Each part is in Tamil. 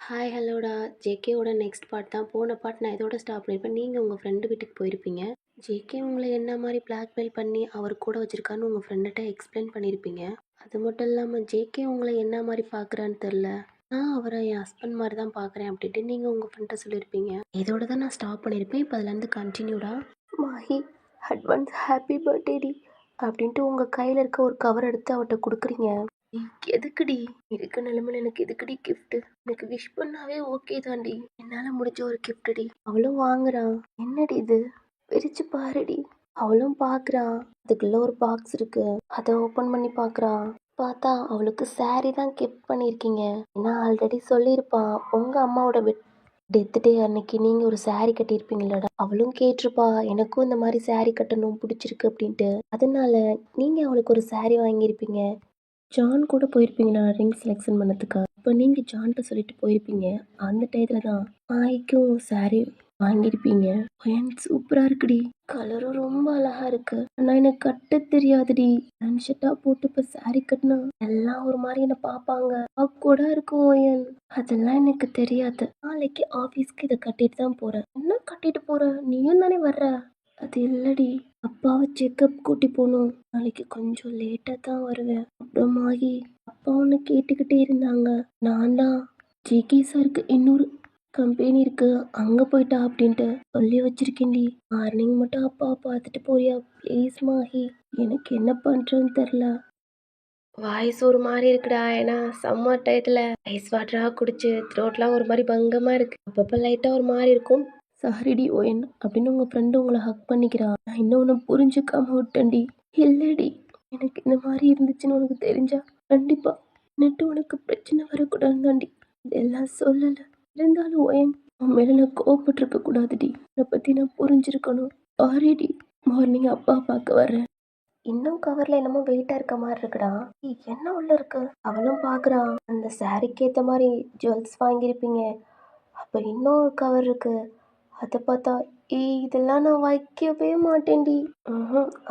ஹாய் ஹலோடா. ஜேகேவோட நெக்ஸ்ட் பார்ட் தான். போன பார்ட் நான் இதோட ஸ்டாப் பண்ணியிருப்பேன். நீங்கள் உங்கள் ஃப்ரெண்டு வீட்டுக்கு போயிருப்பீங்க. ஜேகே உங்களை என்ன மாதிரி பிளாக்மெயில் பண்ணி அவர் கூட வச்சுருக்கான்னு உங்கள் ஃப்ரெண்டுகிட்ட எக்ஸ்பிளைன் பண்ணியிருப்பீங்க. அது மட்டும் இல்லாமல் ஜேகே உங்களை என்ன மாதிரி பார்க்குறான்னு தெரில, நான் அவரை என் ஹஸ்பண்ட் மாதிரி தான் பார்க்குறேன் அப்படின்ட்டு நீங்கள் உங்கள் ஃப்ரெண்ட்டை சொல்லியிருப்பீங்க. இதோட தான் நான் ஸ்டாப் பண்ணியிருப்பேன். இப்போ அதுலேருந்து கண்டினியூடா மாஹி அட்வான்ஸ் ஹாப்பி பர்த்டேடி அப்படின்ட்டு உங்கள் கையில் இருக்க ஒரு கவர் எடுத்து அவர்கிட்ட கொடுக்குறீங்க. எதுக்குடி இருக்க நிலைமையில எனக்கு எதுக்குடி கிஃப்ட்? எனக்கு விஷ் பண்ணாவே ஓகே தாண்டி. என்னால முடிஞ்ச ஒரு கிஃப்ட்டி. அவளும் வாங்குறா. என்னடி இது? பிரிச்சு பாருடி. அவளும் பாக்குறா. அதுக்குள்ள ஒரு பாக்ஸ் இருக்கு. அதை ஓபன் பண்ணி பாக்குறா. பார்த்தா அவளுக்கு saree தான் கிஃப்ட் பண்ணியிருக்கீங்க. நான் ஆல்ரெடி சொல்லியிருப்பான், உங்க அம்மாவோட டெத் டே அன்னைக்கு நீங்க ஒரு saree கட்டியிருப்பீங்களடா. அவளும் கேட்டிருப்பா, எனக்கும் இந்த மாதிரி saree கட்டணும் பிடிச்சிருக்கு அப்படின்ட்டு. அதனால நீங்க அவளுக்கு ஒரு saree வாங்கியிருப்பீங்க. ஜான் கூட போயிருப்பீங்களா ரிங் செலெக்ஷன் பண்ணதுக்கா? இப்போ நீங்கள் ஜான்கிட்ட சொல்லிட்டு போயிருப்பீங்க. அந்த டயத்தில் தான் ஆய்க்கும் saree வாங்கியிருப்பீங்க. என் சூப்பராக இருக்குடி. கலரும் ரொம்ப அழகா இருக்கு. ஆனால் எனக்கு கட்ட தெரியாதுடி. ஷர்ட்டாக போட்டு இப்போ saree கட்டினா எல்லாம் ஒரு மாதிரி என்னை பார்ப்பாங்க. கூட இருக்கும் என். அதெல்லாம் எனக்கு தெரியாது. நாளைக்கு ஆஃபீஸ்க்கு இதை கட்டிட்டு தான் போகிறேன். என்ன கட்டிட்டு போற? நீயும் தானே வர்ற? அது இல்லடி, அப்பாவை செக்கப் கூட்டி போகணும். நாளைக்கு கொஞ்சம் லேட்டாக தான் வருவேன். அப்புறமாகி அப்பா ஒன்று கேட்டுக்கிட்டே இருந்தாங்க. நான் தான் ஜேகே சாருக்கு இன்னொரு கம்பெனி இருக்கு, அங்கே போயிட்டா அப்படின்ட்டு சொல்லி வச்சிருக்கேன்டி. மார்னிங் மட்டும் அப்பாவை பார்த்துட்டு போறியா ப்ளீஸ் மாஹி? எனக்கு என்ன பண்ணுறேன்னு தெரில. வாய்ஸ் ஒரு மாதிரி இருக்குடா. ஏன்னா சம்மர் டயத்தில் ஐஸ் வாட்டராக குடிச்சு த்ரோட்லாம் ஒரு மாதிரி பங்கமாக இருக்குது. அப்பப்போ லைட்டாக ஒரு மாதிரி இருக்கும். சாரிடி ஓஎன் அப்படின்னு உங்கள் ஃப்ரெண்டு உங்களை ஹக் பண்ணிக்கிறா. நான் இன்னொன்று புரிஞ்சுக்காம விட்டேன்டி. இல்லடி, எனக்கு இந்த மாதிரி இருந்துச்சுன்னு உனக்கு தெரிஞ்சா கண்டிப்பா நெட்டு உனக்கு பிரச்சனை வரக்கூடாதுன்னு தாண்டி இதெல்லாம் சொல்லலை. இருந்தாலும் ஓஎன் உன் மேலே நான் கோவப்பட்டிருக்க கூடாதுடி. அதை பற்றி நான் புரிஞ்சிருக்கணும். சாரிடி. மார்னிங் அப்பா பார்க்க வரேன். இன்னும் கவர்ல என்னமோ வெயிட்டா இருக்க மாதிரி இருக்குடா. என்ன உள்ள இருக்கு? அவளும் பாக்குறா. அந்த சாரிக்கு ஏத்த மாதிரி ஜுவல்ஸ் வாங்கியிருப்பீங்க. அப்ப இன்னொரு கவர் இருக்கு. அதை பார்த்தா இதெல்லாம் நான் வைக்கவே மாட்டேன்டி.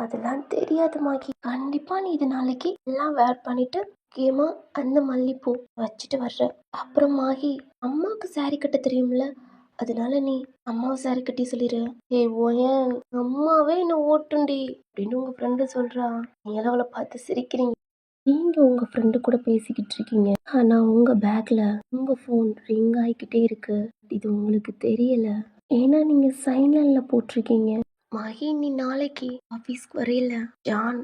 அதெல்லாம் தெரியாது மாகி. கண்டிப்பா நீ இது நாளைக்கு எல்லாம் வேர் பண்ணிட்டு முக்கியமா அந்த மல்லிப்பூ வச்சுட்டு வர்ற. அப்புறம் மாகி அம்மாவுக்கு saree கட்ட தெரியும்ல, அதனால நீ அம்மாவை saree கட்டி சொல்லிடு. ஓயன் அம்மாவே என்ன ஓட்டுண்டி அப்படின்னு உங்க ஃப்ரெண்டு சொல்றா. நீங்களும் அவளை பார்த்து சிரிக்கிறீங்க. நீங்க உங்க ஃப்ரெண்டு கூட பேசிக்கிட்டு இருக்கீங்க, ஆனா உங்க பேக்ல உங்க ஃபோன் ரிங் ஆகிக்கிட்டே இருக்கு. இது உங்களுக்கு தெரியல, ஏன்னா நீங்க சைலண்ட்ல போட்டிருக்கீங்க. மகி நீ நாளைக்கு ஆஃபீஸ்க்கு வரையில ஜான்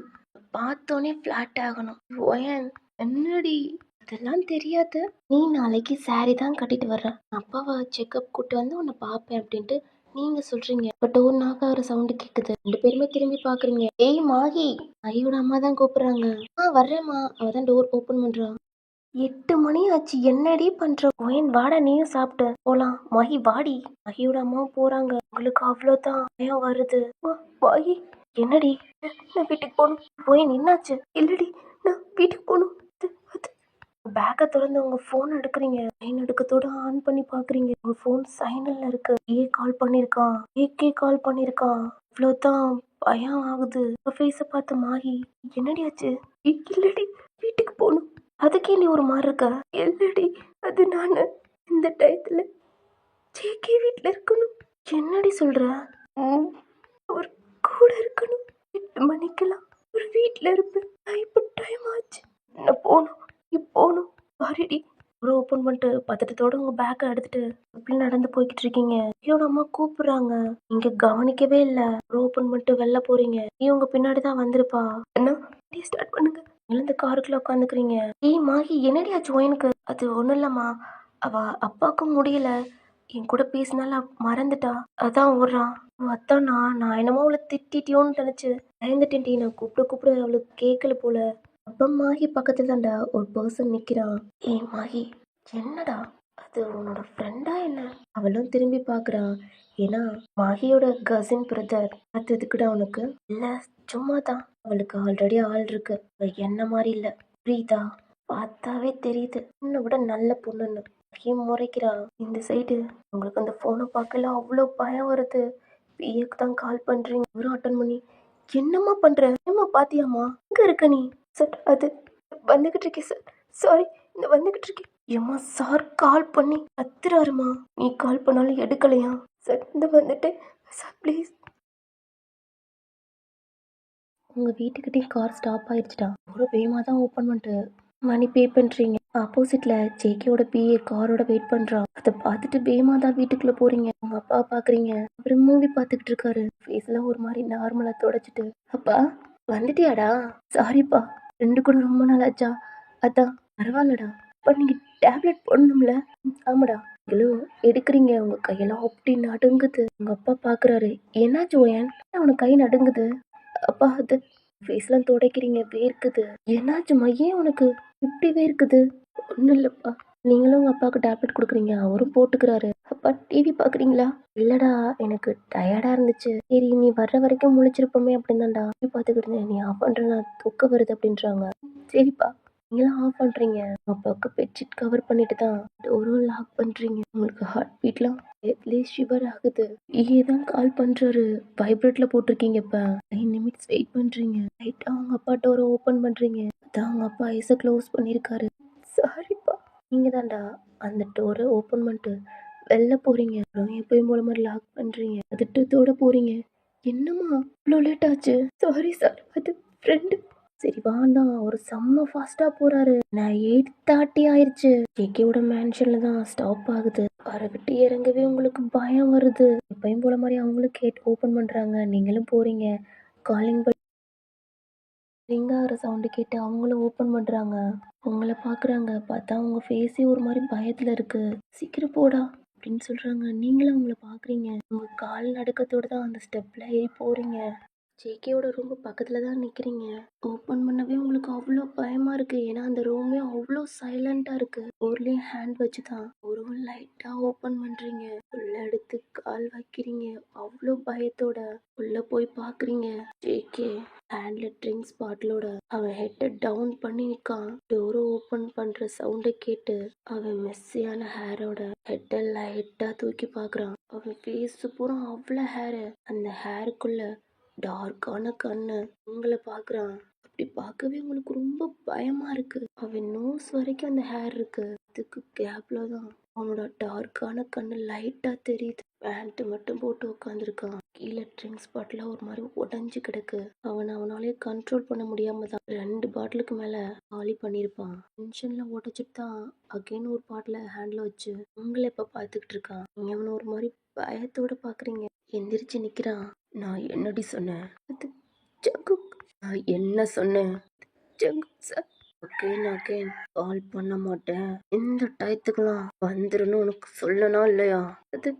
பார்த்தோன்னே ஃப்ளாட் ஆகணும். ஓயன் என்னடி? அதெல்லாம் தெரியாது. நீ நாளைக்கு saree தான் கட்டிட்டு வர்ற. அப்பாவை செக்கப் கூட்டு வந்து உன்னை பார்ப்பேன் அப்படின்ட்டு நீங்க சொல்றீங்க. பட் ஒரு நாக்கார சவுண்டு கேக்குது. 2 பேருமே திரும்பி பாக்குறீங்க. ஏய் மாகி, ஐயோட அம்மா தான் கூப்பிடுறாங்க. வர்றேம்மா. அவதான் டோர் ஓபன் பண்றா. 8 மணி ஆச்சு, என்னடி பண்ற? ஓயன் வாடா, நீயும் சாப்பிட்டு போலாம். மகி வாடி. மகியோட அம்மாவும் போறாங்க. உங்களுக்கு அவ்வளோதான் பயம் வருது. மகி என்னடி? நான் வீட்டுக்கு போகணும். ஓயன் என்னாச்சு? இல்லடி, நான் வீட்டுக்கு போகணும். பேக்கை திறந்து உங்க போன் எடுக்கிறீங்க. லைன் எடுக்கத்தோட ஆன் பண்ணி பாக்குறீங்க. உங்க போன் சைலண்ட்ல இருக்கு. கால் பண்ணிருக்கான். ஏகே கால் பண்ணிருக்கான். இவ்வளவுதான் பயம் ஆகுது. ஃபேஸ பார்த்து மாகி என்னடி ஆச்சு? இல்லடி, வீட்டுக்கு போகணும். அதுக்கே நீ ஒரு மாதிரி இருக்க. இல்லடி, அது நானு இந்த டயத்துல ஜேகே வீட்டுல இருக்கணும். என்னடி சொல்ற? அவர் கூட இருக்கணும். 8 மணிக்கெல்லாம் ஒரு வீட்டுல இருப்பேன். இப்ப டைம் ஆச்சு. நான் போகணும். போகணும். சாரிடி. டோர் ஓப்பன் பண்ணிட்டு பதட்டத்தோட உங்க பேக்கை எடுத்துட்டு எப்படி நடந்து போய்கிட்டு இருக்கீங்க. ஐயோட அம்மா கூப்பிடுறாங்க. நீங்க கவனிக்கவே இல்ல. டோர் ஓப்பன் பண்ணிட்டு வெளில போறீங்க. நீ உங்க பின்னாடிதான் வந்திருப்பா. என்ன ஸ்டார்ட் பண்ணுங்க. இந்த காருக்குள்ள உட்காந்துக்கிறீங்க. மாகி என்னடி ஆச்சு எனக்கு? அது ஒண்ணும் இல்லம்மா, அவ அப்பாவுக்கும் முடியல, என் கூட பேசினால மறந்துட்டா, அதான் ஓடுறான். அதான் நான் என்னமோ அவளை திட்டிட்டியோன்னு நினைச்சு பயந்துட்டேன்டி. நான் கூப்பிட அவளுக்கு கேட்கல போல. அப்ப மாகி பக்கத்துல தான்டா ஒரு பர்சன் நிக்கிறான். மாகி என்னடா அது? உன்னோட ஃப்ரெண்டா என்ன? அவளும் திரும்பி பாக்குறா. ஏன்னா மாகியோட கசின் பிரதர். அது எதுக்குடா உனக்கு? இல்ல சும்மா தான். அவளுக்கு ஆல்ரெடி ஆள் இருக்கு. என்ன மாதிரி இல்ல, புரியுதா? பார்த்தாவே தெரியுது உன்னை விட நல்ல பொண்ணுன்னு. முறைக்கிறா. இந்த சைடு உங்களுக்கு அந்த போனை பார்க்கல அவ்வளோ பயம் வருது. பிஏக்கு தான் கால் பண்றீங்க. ஒரு அட்டன் பண்ணி என்னம்மா பண்ற? ஏம்மா பாத்தியாம்மா? எங்க இருக்க நீ? சார் அது வந்துகிட்டு இருக்கேன் சார். சாரி, இந்த வந்துகிட்டு இருக்கேன். ஏம்மா சார் கால் பண்ணி கத்துறாருமா, நீ கால் பண்ணாலும் எடுக்கலையா? சார் இந்த வந்துட்டேன் சார் ப்ளீஸ். உங்கள் வீட்டுக்கிட்டே கார் ஸ்டாப் ஆயிடுச்சுடா. ஒரு வேகமாக தான் ஓப்பன் பண்ணிட்டு மணி பே பண்ணுறீங்க. ஆப்போசிட்டில் ஜேகேவோட பிஏ காரோட வெயிட் பண்ணுறான். அதை பார்த்துட்டு வேகமாக தான் வீட்டுக்குள்ளே போகிறீங்க. உங்கள் அப்பா பார்க்குறீங்க. அப்புறம் மூவி பார்த்துக்கிட்டு இருக்காரு. ஃபேஸ்லாம் ஒரு மாதிரி நார்மலாக தொடச்சிட்டு, அப்பா வந்துட்டியாடா? சாரிப்பா, ரெண்டு கூட ரொம்ப நாள் ஆச்சா. அதான் பரவாயில்லடா. அப்பா நீங்கள் டேப்லெட் போடணும்ல? ஆமாடா. நீங்களும் எடுக்கிறீங்க. உங்கள் கையெல்லாம் அப்படி நடுங்குது. உங்கள் அப்பா பார்க்குறாரு. என்னாச்சு ஓயன்? அவனுக்கு கை நடுங்குது. அப்பா அது ஃபேஸ்லாம் துடைக்கிறீங்க, வேர்க்குது. என்னாச்சும்மா, ஏன் உனக்கு இப்படி வேர்க்குது? ஒன்றும் இல்லைப்பா. நீங்களும் உங்கள் அப்பாவுக்கு டேப்லெட் கொடுக்குறீங்க, அவரும் போட்டுக்கிறாரு. அப்பா டிவி பார்க்குறீங்களா? இல்லைடா, எனக்கு டயர்டாக இருந்துச்சு. சரி நீ வர்ற வரைக்கும் முழிச்சிருப்போமே அப்படின்தான்டா டிவி பார்த்துக்கிட்டு இருந்தேன். நீ ஆஃப் பண்ணுறேன்னா தூக்கம் வருது அப்படின்றாங்க. சரிப்பா, நீங்களாம் ஆஃப் பண்ணுறீங்க. அப்பாவுக்கு பெட்ஷீட் கவர் பண்ணிட்டு தான் டோரும் லாக் பண்ணுறீங்க. உங்களுக்கு ஹார்ட் பீட்லாம் அட்லீஸ்ட் ஷிவர் ஆகுது. ஏதான் கால் பண்ணுறாரு, வைப்ரேட்டில் போட்டிருக்கீங்க. இப்போ 9 நிமிட்ஸ் வெயிட் பண்ணுறீங்க. லைட்டாக அவங்க அப்பா டோரை ஓப்பன் பண்ணுறீங்க. அதான் அவங்க அப்பா ஐஸை க்ளோஸ் பண்ணியிருக்காரு. சாரிப்பா. நீங்கள் தான்டா அந்த டோரை ஓப்பன் பண்ணிட்டு வெளில போகிறீங்க. அப்புறம் எப்பயும் போல மாதிரி லாக் பண்ணுறீங்க. அதிட்டத்தோட போகிறீங்க. என்னம்மா இவ்வளோ லேட் ஆச்சு? சாரி சார், அது ஃப்ரெண்டு. சரி வாண்டா, ஒரு செம்ம ஃபாஸ்ட்டாக போகிறாரு. நான் 8:30 ஆயிடுச்சு. ஜேகேவோட மேன்ஷனில் தான் ஸ்டாப் ஆகுது. வர விட்டு இறங்கவே உங்களுக்கு பயம் வருது. எப்பயும் போல மாதிரி அவங்களும் கேட் ஓப்பன் பண்ணுறாங்க. நீங்களும் போகிறீங்க. காலிங் பெல் ரிங் ஆகிற சவுண்டு கேட்டு அவங்களும் ஓப்பன் பண்ணுறாங்க. உங்களை பார்க்குறாங்க. பார்த்தா உங்கள் ஃபேஸே ஒரு மாதிரி பயத்தில் இருக்குது. சீக்கிரம் போடா அப்படின்னு சொல்கிறாங்க. நீங்களும் அவங்கள பார்க்குறீங்க. உங்கள் கால் நடுக்கத்தோடு தான் அந்த ஸ்டெப்பில் ஏறி போகிறீங்க. ஜேகேவோட ரூம் பக்கத்தில் தான் நிற்கிறீங்க. ஓப்பன் பண்ணவே உங்களுக்கு அவ்வளோ பயமாக இருக்குது. ஏன்னா அந்த ரூமே அவ்வளோ சைலண்ட்டாக இருக்குது. டோர்லேயும் ஹேண்ட் வச்சு தான் ஒரு லைட்டாக ஓப்பன் பண்ணுறீங்க. உள்ள எடுத்து கால் வைக்கிறீங்க. அவ்வளோ பயத்தோட உள்ள போய் பார்க்குறீங்க. ஜேகே ஹேண்டில் ட்ரிங்க்ஸ் பாட்டிலோட அவன் ஹெட்டை டவுன் பண்ணி நிற்கான். டோரை ஓப்பன் பண்ணுற சவுண்டை கேட்டு அவன் மெஸ்ஸியான ஹேரோட ஹெட்டை லைட்டாக தூக்கி பார்க்குறான். அவன் ஃபேஸ் பூரா அவ்வளோ ஹேரு. அந்த ஹேருக்குள்ள டார்க்கான கண்ணு உங்களை பார்க்குறான். அப்படி பார்க்கவே உங்களுக்கு ரொம்ப பயமா இருக்கு. அவன் நோஸ் வரைக்கும் அந்த ஹேர் இருக்கு. அதுக்கு கேப்ல தான் அவனோட டார்க்கான கண்ணு லைட்டா தெரியுது. பேண்ட் மட்டும் போட்டு உட்காந்துருக்கான். கீழே ட்ரிங்க்ஸ் பாட்டில ஒரு மாதிரி உடஞ்சு கிடக்கு. அவனாலே கண்ட்ரோல் பண்ண முடியாம தான் 2 பாட்டிலுக்கு மேல காலி பண்ணியிருப்பான். டென்ஷன்ல உடச்சிட்டு தான் அகைன் ஒரு பாட்டில ஹேண்ட்ல வச்சு உங்களை இப்ப பார்த்துக்கிட்டு இருக்கான். நீங்க அவனை ஒரு மாதிரி பயத்தோட பாக்குறீங்க. எந்திரிச்சு நிக்கிறான். நான் என்னடி சொன்னேன்? அது ஜங்குக். நான் என்ன சொன்னேன்? Jungkook sir. அகைன் கால் பண்ண மாட்டேன். இந்த டயத்துக்குலாம் வந்துருன்னு உனக்கு சொல்லனா இல்லையா? அது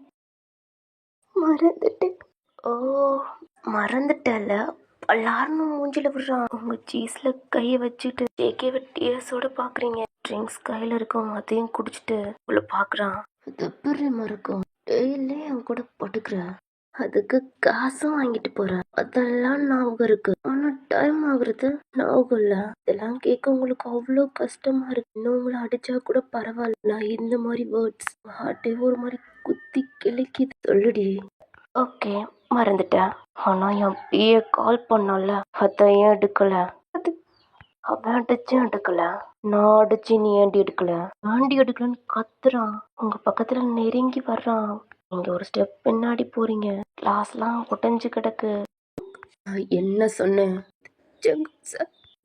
மறந்துட்டேன். ஓ மறந்துட்டல. பல்லாருன்னு மூஞ்சில விடுறான். உங்க சீஸ்ல கையை வச்சுட்டு ஜேகேவை டியர்ஸோட பாக்குறீங்க. ட்ரிங்க்ஸ் கையில இருக்கும், அதையும் குடிச்சிட்டு உள்ள பாக்குறான். அது எப்படி மறக்கும்? டெய்லி அவன் கூட படுக்கிற, அதுக்கு காசும் வாங்கிட்டு போற, அதெல்லாம் ஞாபகம் இருக்கு. ஆனா டைம் ஆகுறது ஞாபகம் இல்ல. இதெல்லாம் கேட்க உங்களுக்கு அவ்வளோ கஷ்டமா இருக்கு. இன்னும் உங்களை அடிச்சா கூட பரவாயில்ல. நான் இந்த மாதிரி வேர்ட்ஸ் ஹார்ட்டே ஒரு மாதிரி குத்தி கிழிக்கிது. சொல்லுடி. ஓகே மறந்துட்டேன். ஆனா என் பிஏ கால் பண்ணல, அதான் ஏன் எடுக்கல? அது அவன் அடிச்சும் எடுக்கல, நான் அடிச்சு நீ ஏண்டி எடுக்கல? ஏண்டி எடுக்கலன்னு கத்துறான். உங்க பக்கத்துல நெருங்கி வர்றான். நீங்க ஒரு ஸ்டெப் பின்னாடி போறீங்க. கிளாஸ்லாம் உடைஞ்சு கிடக்கு. நான் என்ன சொன்னேன்?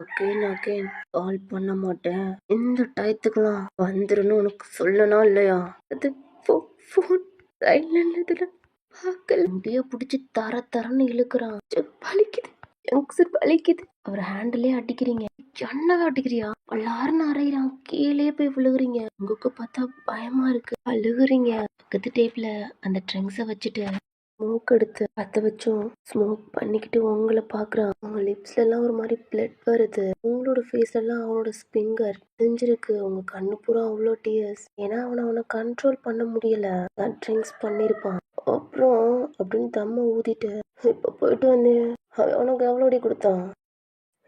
அகைன் கால் பண்ண மாட்டேன். இந்த டயத்துக்குலாம் வந்துருன்னு உனக்கு சொல்லனா இல்லையா? அது ஃபோன் சைலண்ட் இதுல பார்க்கல. முடிய பிடிச்சி தரன்னு இழுக்கிறான். பலிக்குது, ஜங்க்ஸ் பலிக்குது. அவர் ஹேண்டிலே அடிக்கிறீங்க. என்னவே அடிக்கிறியா? எல்லாரும் அறையிறான். கீழே போய் விழுகுறீங்க. உங்களுக்கு பார்த்தா பயமா இருக்கு. அழுகுறீங்க. பக்கத்து டேபிள அந்த ட்ரிங்க்ஸை வச்சுட்டு ஸ்மோக் எடுத்து பற்ற வச்சும் ஸ்மோக் பண்ணிக்கிட்டு உங்களை பார்க்குறான். அவங்க லிப்ஸ்ல எல்லாம் ஒரு மாதிரி பிளட் வருது. உங்களோட ஃபேஸ் எல்லாம் அவனோட ஸ்பிங்கர் தெரிஞ்சிருக்கு. உங்க கண்ணு பூரா அவ்வளோ டியர்ஸ். ஏன்னா அவனை கண்ட்ரோல் பண்ண முடியல. ட்ரிங்க்ஸ் பண்ணியிருப்பான். அப்புறம் அப்படின்னு தம்ம ஊதிட்டு இப்போ போயிட்டு வந்தேன். அவனுக்கு எவ்வளோடி கொடுத்தான்?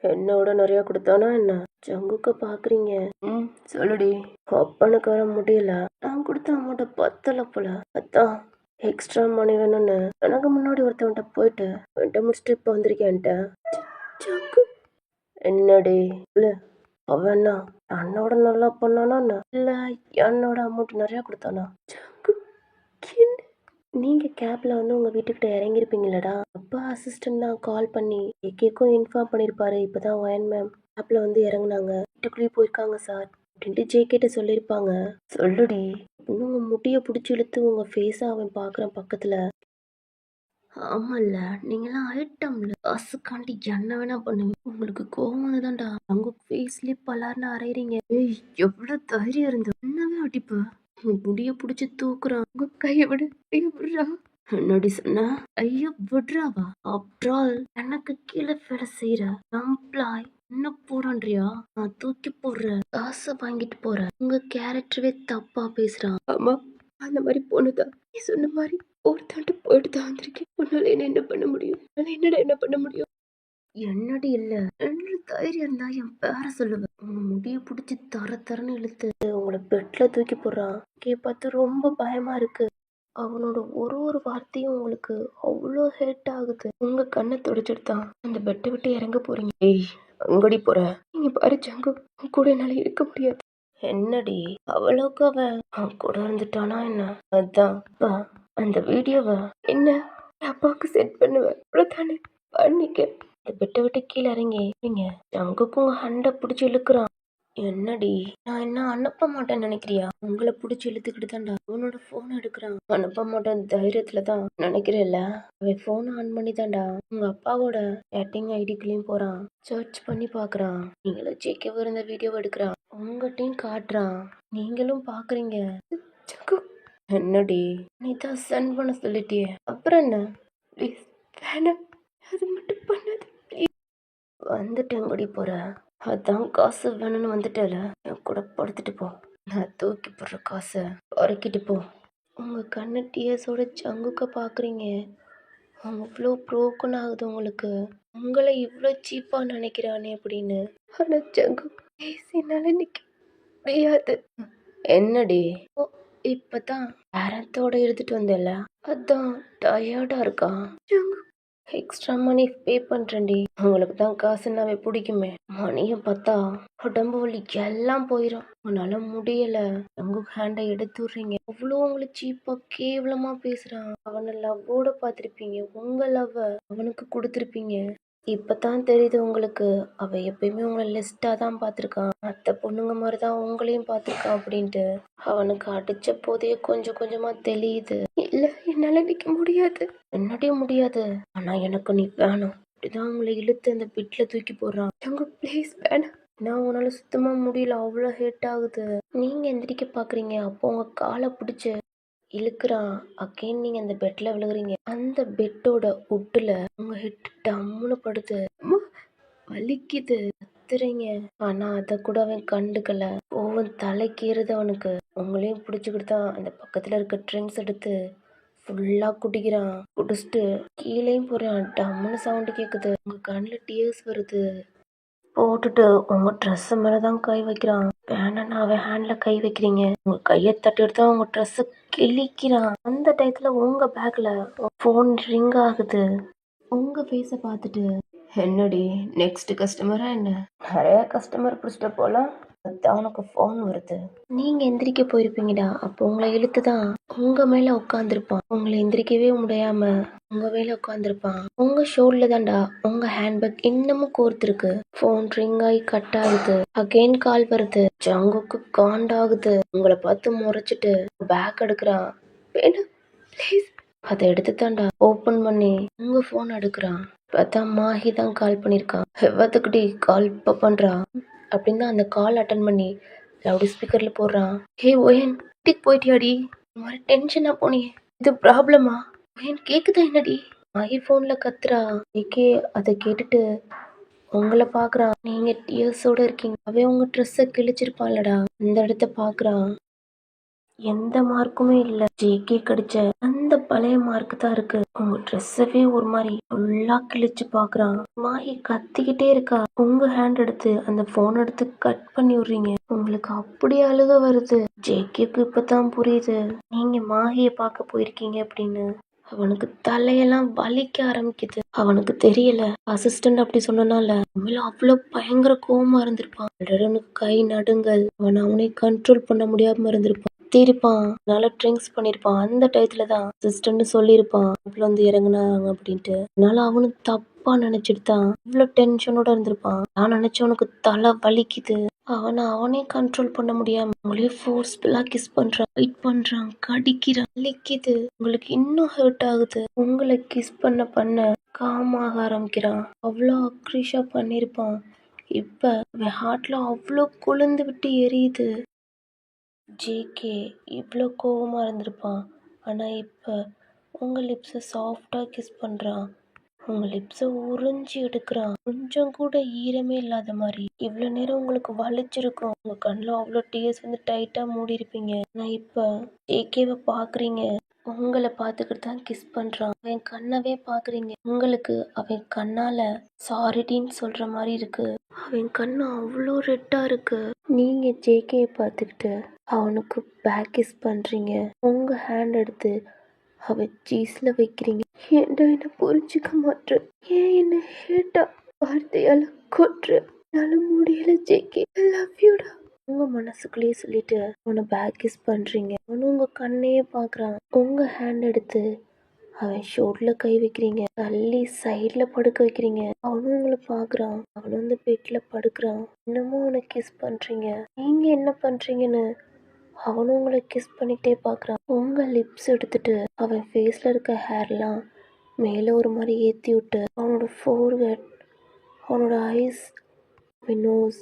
என்னோட நிறைய கொடுத்தானா என்ன? ஜங்குக்க பாக்குறீங்க. சொல்லுடி. அப்பனுக்கு வர முடியல. நான் கொடுத்த அமௌண்ட்டை பத்தல போல. அதான் எக்ஸ்ட்ரா மணி வேணும்னு எனக்கு முன்னாடி ஒருத்தவன்ட்ட போயிட்டு என்கிட்ட முடிச்சுட்டு இப்போ வந்திருக்கேன்ட்ட. ஜங்கு என்னடி இல்ல அவனா அண்ணோட நல்லா பண்ணானா இல்ல என்னோட அமௌண்ட் நிறைய கொடுத்தானா? நீங்க கேப்ல வந்து உங்க வீட்டுக்கிட்ட இறங்கிருப்பீங்களடா. அப்பா அசிஸ்டன்ட் தான் கால் பண்ணி கேக்கும் இன்ஃபார்ம் பண்ணிருப்பாரு. இப்பதான் ஒயன் மேம் கேப்ல வந்து இறங்குனாங்க, வீட்டுக்குள்ளேயே போயிருக்காங்க சார் அப்படின்ட்டு ஜேகேட்ட சொல்லியிருப்பாங்க. சொல்லுடி. இன்னும் உங்க முட்டிய பிடிச்சி இழுத்து உங்க ஃபேஸ அவன் பாக்குறான் பக்கத்துல. ஆமால்ல, நீங்களாம் ஐட்டம்ல காசுக்காண்டி என்ன வேணா பண்ணுவீங்க. உங்களுக்கு கோவம் வந்துதான்டா உங்க ஃபேஸ்லயே பலார்னு அரைறீங்க. ஏய், எவ்வளவு தைரியம் இருந்தா என்னவே அடிப்பு. உன் முடிய புடிச்சு தூக்குறான். உங்க கைய விடு, கைய விடுறா. என்னடி சொன்ன? ஐயா விடுறாவா? ஆஃப்டர் ஆல் எனக்கு கீழே வேலை செய்யற எம்ப்ளாய் என்ன போறான்றியா? நான் தூக்கி போடுறேன், காசை வாங்கிட்டு போறேன். உங்க கேரக்டரவே தப்பா பேசுறான். ஆமா, அந்த மாதிரி பொண்ணுதான். நீ சொன்ன மாதிரி ஒருத்தாண்டு போயிட்டு தான் வந்திருக்கேன். உன்னால என்ன பண்ண முடியும்? என்னடா என்ன பண்ண முடியும்? என்னடி இல்ல, என்ன தைரியம் இருந்தா என் பேர சொல்லுவேன். உங்க முடிய புடிச்சு தர தரன்னு இழுத்து உங்களை பெட்ல தூக்கி போடுறான். பார்த்து ரொம்ப பயமா இருக்கு. அவனோட ஒரு ஒரு வார்த்தையும் உங்களுக்கு அவ்வளோ ஹேட் ஆகுது. உங்க கண்ணை துடைச்சிட்டுதான் அந்த பெட்டை விட்டு இறங்க போறீங்க. ஏய், அங்கடி போற? நீங்க பாரு ஜங்கு, உன் கூட என்னால இருக்க முடியாது. என்னடி அவ்வளோக்கு அவன் கூட இருந்துட்டானா என்ன? அதான் அந்த வீடியோவை என்ன அப்பாவுக்கு செட் பண்ணுவேன், அவ்வளோதானே? பண்ணிக்க. இந்த பெட்டை விட்டு கீழே இறங்கி நீங்க ஜங்குக்கு உங்க ஹண்டை பிடிச்சி இழுக்கிறான். என்னடி, நான் என்ன அனுப்ப மாட்டேன்னு நினைக்கிறியா? உங்களை பிடிச்சி இழுத்துக்கிட்டு தான்டா அவனோட போன் எடுக்கிறான். அனுப்ப மாட்டேன் தைரியத்துல தான் நினைக்கிறேன்ல. அவன் போன் ஆன் பண்ணி தான்டா உங்க அப்பாவோட சேட்டிங் ஐடிக்குள்ளேயும் போறான், சர்ச் பண்ணி பாக்குறான். நீங்களும் ஜேகே இருந்த வீடியோ எடுக்கிறான், உங்ககிட்டயும் காட்டுறான், நீங்களும் பாக்குறீங்க. ஜக்கு, என்னடி நீ தான் சென்ட் பண்ண சொல்லிட்டியே, அப்புறம் என்ன? ப்ளீஸ் வேணாம், அது மட்டும் பண்ணாது. வந்துட்டேன் போற. அதான் காசு வேணும்னு வந்துட்டல, என் கூட படுத்துட்டு போ. நான் தூக்கி போடுற காசை பறக்கிட்டு போ. உங்க கண்ணு டிஎஸோட ஜங்குக்க பாக்குறீங்க. அவ்வளோ ப்ரோக்கன் ஆகுது உங்களுக்கு. உங்களை இவ்வளோ சீப்பா நினைக்கிறானே அப்படின்னு. ஆனா ஜங்கு என்னால நிக்க முடியாது. என்னடி? ஓ, இப்பதான் பேரத்தோட எடுத்துட்டு வந்தல, அதான் டயர்டா இருக்கான். ஜங்கு, எக்ஸ்ட்ரா மணி பே பண்றேன்டி. உங்களுக்கு தான் காசுன்னாவே பிடிக்குமே. மணியை பார்த்தா உடம்பு வலி எல்லாம் போயிடும். உன்னால முடியல, உங்க ஹேண்டை எடுத்து விடுறீங்க. அவ்வளோ உங்களை சீப்பா கேவலமா பேசுறான். அவனை லவ்வோட பார்த்திருப்பீங்க, உங்க லவ் அவனுக்கு கொடுத்துருப்பீங்க. இப்பதான் தெரியுது உங்களுக்கு, அவ எப்பயுமே உங்களை லிஸ்டா தான் பார்த்துருக்கான். மற்ற பொண்ணுங்க மாதிரிதான் உங்களையும் பார்த்துருக்கான் அப்படின்ட்டு. அவனுக்கு அடிச்ச போதே கொஞ்சம் கொஞ்சமா தெரியுது. இல்ல, என்னால நிக்க முடியாது. என்னடிய முடியாது? ஆனா எனக்கு நீ வேணும். அப்படிதான் உங்களை இழுத்து அந்த பிட்ல தூக்கி போடுறான். ப்ளீஸ் வேணாம், நான் உன்னால சுத்தமா முடியல, அவ்வளோ ஹேட் ஆகுது. நீங்க எந்திரிக்க பாக்குறீங்க, அப்போ உங்க காலை பிடிச்சு இழுக்கிறான். அகைன் நீங்க அந்த பெட்ல விழுகுறீங்க. அந்த பெட்டோட உட்டுல உங்க ஹெட் டம்முன்னு படுது. வலிக்குது, கத்துறீங்க. ஆனா அத கூட அவன் கண்டுக்கல. கோவம் தலைக்கேறுது அவனுக்கு. உங்களையும் பிடிச்சுக்கிட்டு தான் அந்த பக்கத்துல இருக்க ட்ரிங்க்ஸ் எடுத்து ஃபுல்லா குடிக்கிறான். குடிச்சிட்டு கீழேயும் போறான். டம்முன்னு சவுண்டு கேக்குது. உங்க கண்ணுல டியர்ஸ் வருது. போட்டுட்டு உங்க ட்ரெஸ் மேலதான் கை வைக்கிறான். வேணான்னு அவன் ஹேண்ட்ல கை வைக்கிறீங்க. உங்க கையை தட்டி எடுத்தா உங்க ட்ரெஸ் கிழிக்கிறான். அந்த டயத்துல உங்க பேக்ல போன் ரிங் ஆகுது. உங்க ஃபேஸ பார்த்துட்டு, என்னடி நெக்ஸ்ட் கஸ்டமரா என்ன? நிறைய கஸ்டமர் பிடிச்சிட்ட போல, அதான் உனக்கு ஃபோன் வருது. நீங்க எந்திரிக்க போயிருப்பீங்கடா. அப்போ உங்களை இழுத்துதான் உங்க மேல உட்காந்துருப்பான். உங்களை எந்திரிக்கவே முடியாம உங்க மேல உட்காந்துருப்பான். உங்க ஷோல்ல தான்டா உங்க ஹேண்ட்பேக் இன்னமும் கோர்த்துருக்கு. போன் ரிங் ஆகி கட் ஆகுது. அகைன் கால் வருது. ஜங்குக்கு காண்டாகுது. உங்களை பார்த்து முறைச்சிட்டு பேக் எடுக்கிறான். வேணாம் ப்ளீஸ். அதை எடுத்து தாண்டா ஓப்பன் பண்ணி உங்க போன் எடுக்கிறான். பார்த்தா மாஹி தான் கால் பண்ணியிருக்கான். எவ்வளோத்துக்கிட்டி கால் இப்போ பண்றான் அப்படின்னு அந்த கால் அட்டன் பண்ணி லவுட் ஸ்பீக்கர்ல போடுறான். ஹே ஓயன், வீட்டுக்கு போயிட்டியாடி? இந்த மாதிரி டென்ஷனா போனியே, இது ப்ராப்ளமா? ஓயன் கேக்குதா என்னடி? மாஹி போன்ல கத்துறா. ஏகே அதை கேட்டுட்டு உங்களை பாக்குறான். நீங்க டியர்ஸோட இருக்கீங்க. அவன் உங்க ட்ரெஸ்ஸை கிழிச்சிருப்பான்லடா, இந்த இடத்த பாக்குறான். எந்த மார்க்குமே இல்ல, ஜேகே கடிச்ச அந்த பழைய மார்க் தான் இருக்கு. உங்க ட்ரெஸ்ஸவே ஒரு மாதிரி ஃபுல்லா கிழிச்சு பாக்குறான். மாஹி கத்திக்கிட்டே இருக்கா. உங்க ஹேண்ட் எடுத்து அந்த போன் எடுத்து கட் பண்ணி விடுறீங்க. உங்களுக்கு அப்படி அழுக வருது. ஜேகேக்கு இப்பதான் புரியுது நீங்க மாஹிய பார்க்க போயிருக்கீங்க அப்படின்னு. அவனுக்கு தலையெல்லாம் வலிக்க ஆரம்பிக்குது. அவனுக்கு தெரியல அசிஸ்டன்ட் அப்படி சொன்னனால உண்மையில அவ்வளோ பயங்கர கோவமா இருந்திருப்பான். அவனுக்கு கை நடுங்கல். அவனை கண்ட்ரோல் பண்ண முடியாம இருந்திருப்பான். கத்திருப்பான். நல்லா ட்ரிங்க்ஸ் பண்ணிருப்பான். அந்த டயத்துல தான் அசிஸ்டன்ட் சொல்லியிருப்பான் இவ்வளோ வந்து இறங்குனாங்க அப்படின்ட்டு. அதனால அவனுக்கு தப்பா நினைச்சிட்டு தான் இவ்வளோ டென்ஷனோட இருந்திருப்பான். நான் நினைச்சவனுக்கு தலை வலிக்குது. அவனே கண்ட்ரோல் பண்ண முடியாம உங்களையே ஃபோர்ஸ்ஃபுல்லா கிஸ் பண்றான், வெயிட் பண்றான், கடிக்கிறான், வலிக்குது. உங்களுக்கு இன்னும் ஹர்ட் ஆகுது. உங்களை கிஸ் பண்ண காமாக ஆரம்பிக்கிறான். அவ்வளோ அக்ரீஷா பண்ணிருப்பான். இப்ப அவன் ஹார்ட்ல அவ்வளோ கொழுந்து விட்டு எரியுது. ஜேகே இவ்வளோ கோவமா இருந்திருப்பான். ஆனா இப்ப உங்க லிப்ஸை சாஃப்டா கிஸ் பண்றான். உங்க லிப்ஸை உறிஞ்சி எடுக்கிறான். கொஞ்சம் கூட ஈரமே இல்லாத மாதிரி. இவ்வளோ நேரம் உங்களுக்கு வலிச்சிருக்கும். உங்க கண்ணில் அவ்வளோ டீயர்ஸ் வந்து டைட்டா மூடி இருப்பீங்க. நான் இப்ப ஜேகேவை பாக்குறீங்க. உங்களை பார்த்துக்கிட்டு தான் கிஸ் பண்றான். அவன் கண்ணவே பாக்குறீங்க. உங்களுக்கு அவன் கண்ணால சாரிடின்னு சொல்ற மாதிரி இருக்கு. அவன் கண்ணு அவ்வளோ ரெட்டா இருக்கு. நீங்க ஜேகேயை பார்த்துக்கிட்டு அவனுக்கு பேக் கிஸ் பண்றீங்க. உங்க ஹேண்ட் எடுத்து அவன் சீஸ்ல வைக்கிறீங்க. ஏன்டா என்ன புரிஞ்சுக்க மாட்டேற? ஏன் என்ன ஹேட்டா வார்த்தையால கொட்டுற? என்னால முடியல ஜேகே. I love யூடா. உங்க மனசுக்குள்ளேயே சொல்லிட்டு அவனை பேக் கிஸ் பண்றீங்க. அவனும் உங்க கண்ணையே பாக்குறான். உங்க ஹேண்ட் எடுத்து அவன் ஷோல்டர்ல கை வைக்கிறீங்க. தள்ளி சைட்ல படுக்க வைக்கிறீங்க. அவனும் உங்களை பாக்குறான். அவனும் அந்த பெட்ல படுக்கிறான். இன்னமும் அவனை கிஸ் பண்றீங்க. நீங்க என்ன பண்றீங்கன்னு அவனும் உங்களை கிஸ் பண்ணிட்டே பாக்குறான். உங்க லிப்ஸ் எடுத்துட்டு அவன் ஃபேஸ்ல இருக்க ஹேர்லாம் மேல ஒரு மாதிரி ஏத்தி விட்டு அவனோட ஃபோர்ஹெட், அவனோட ஐஸ், அவன் நோஸ்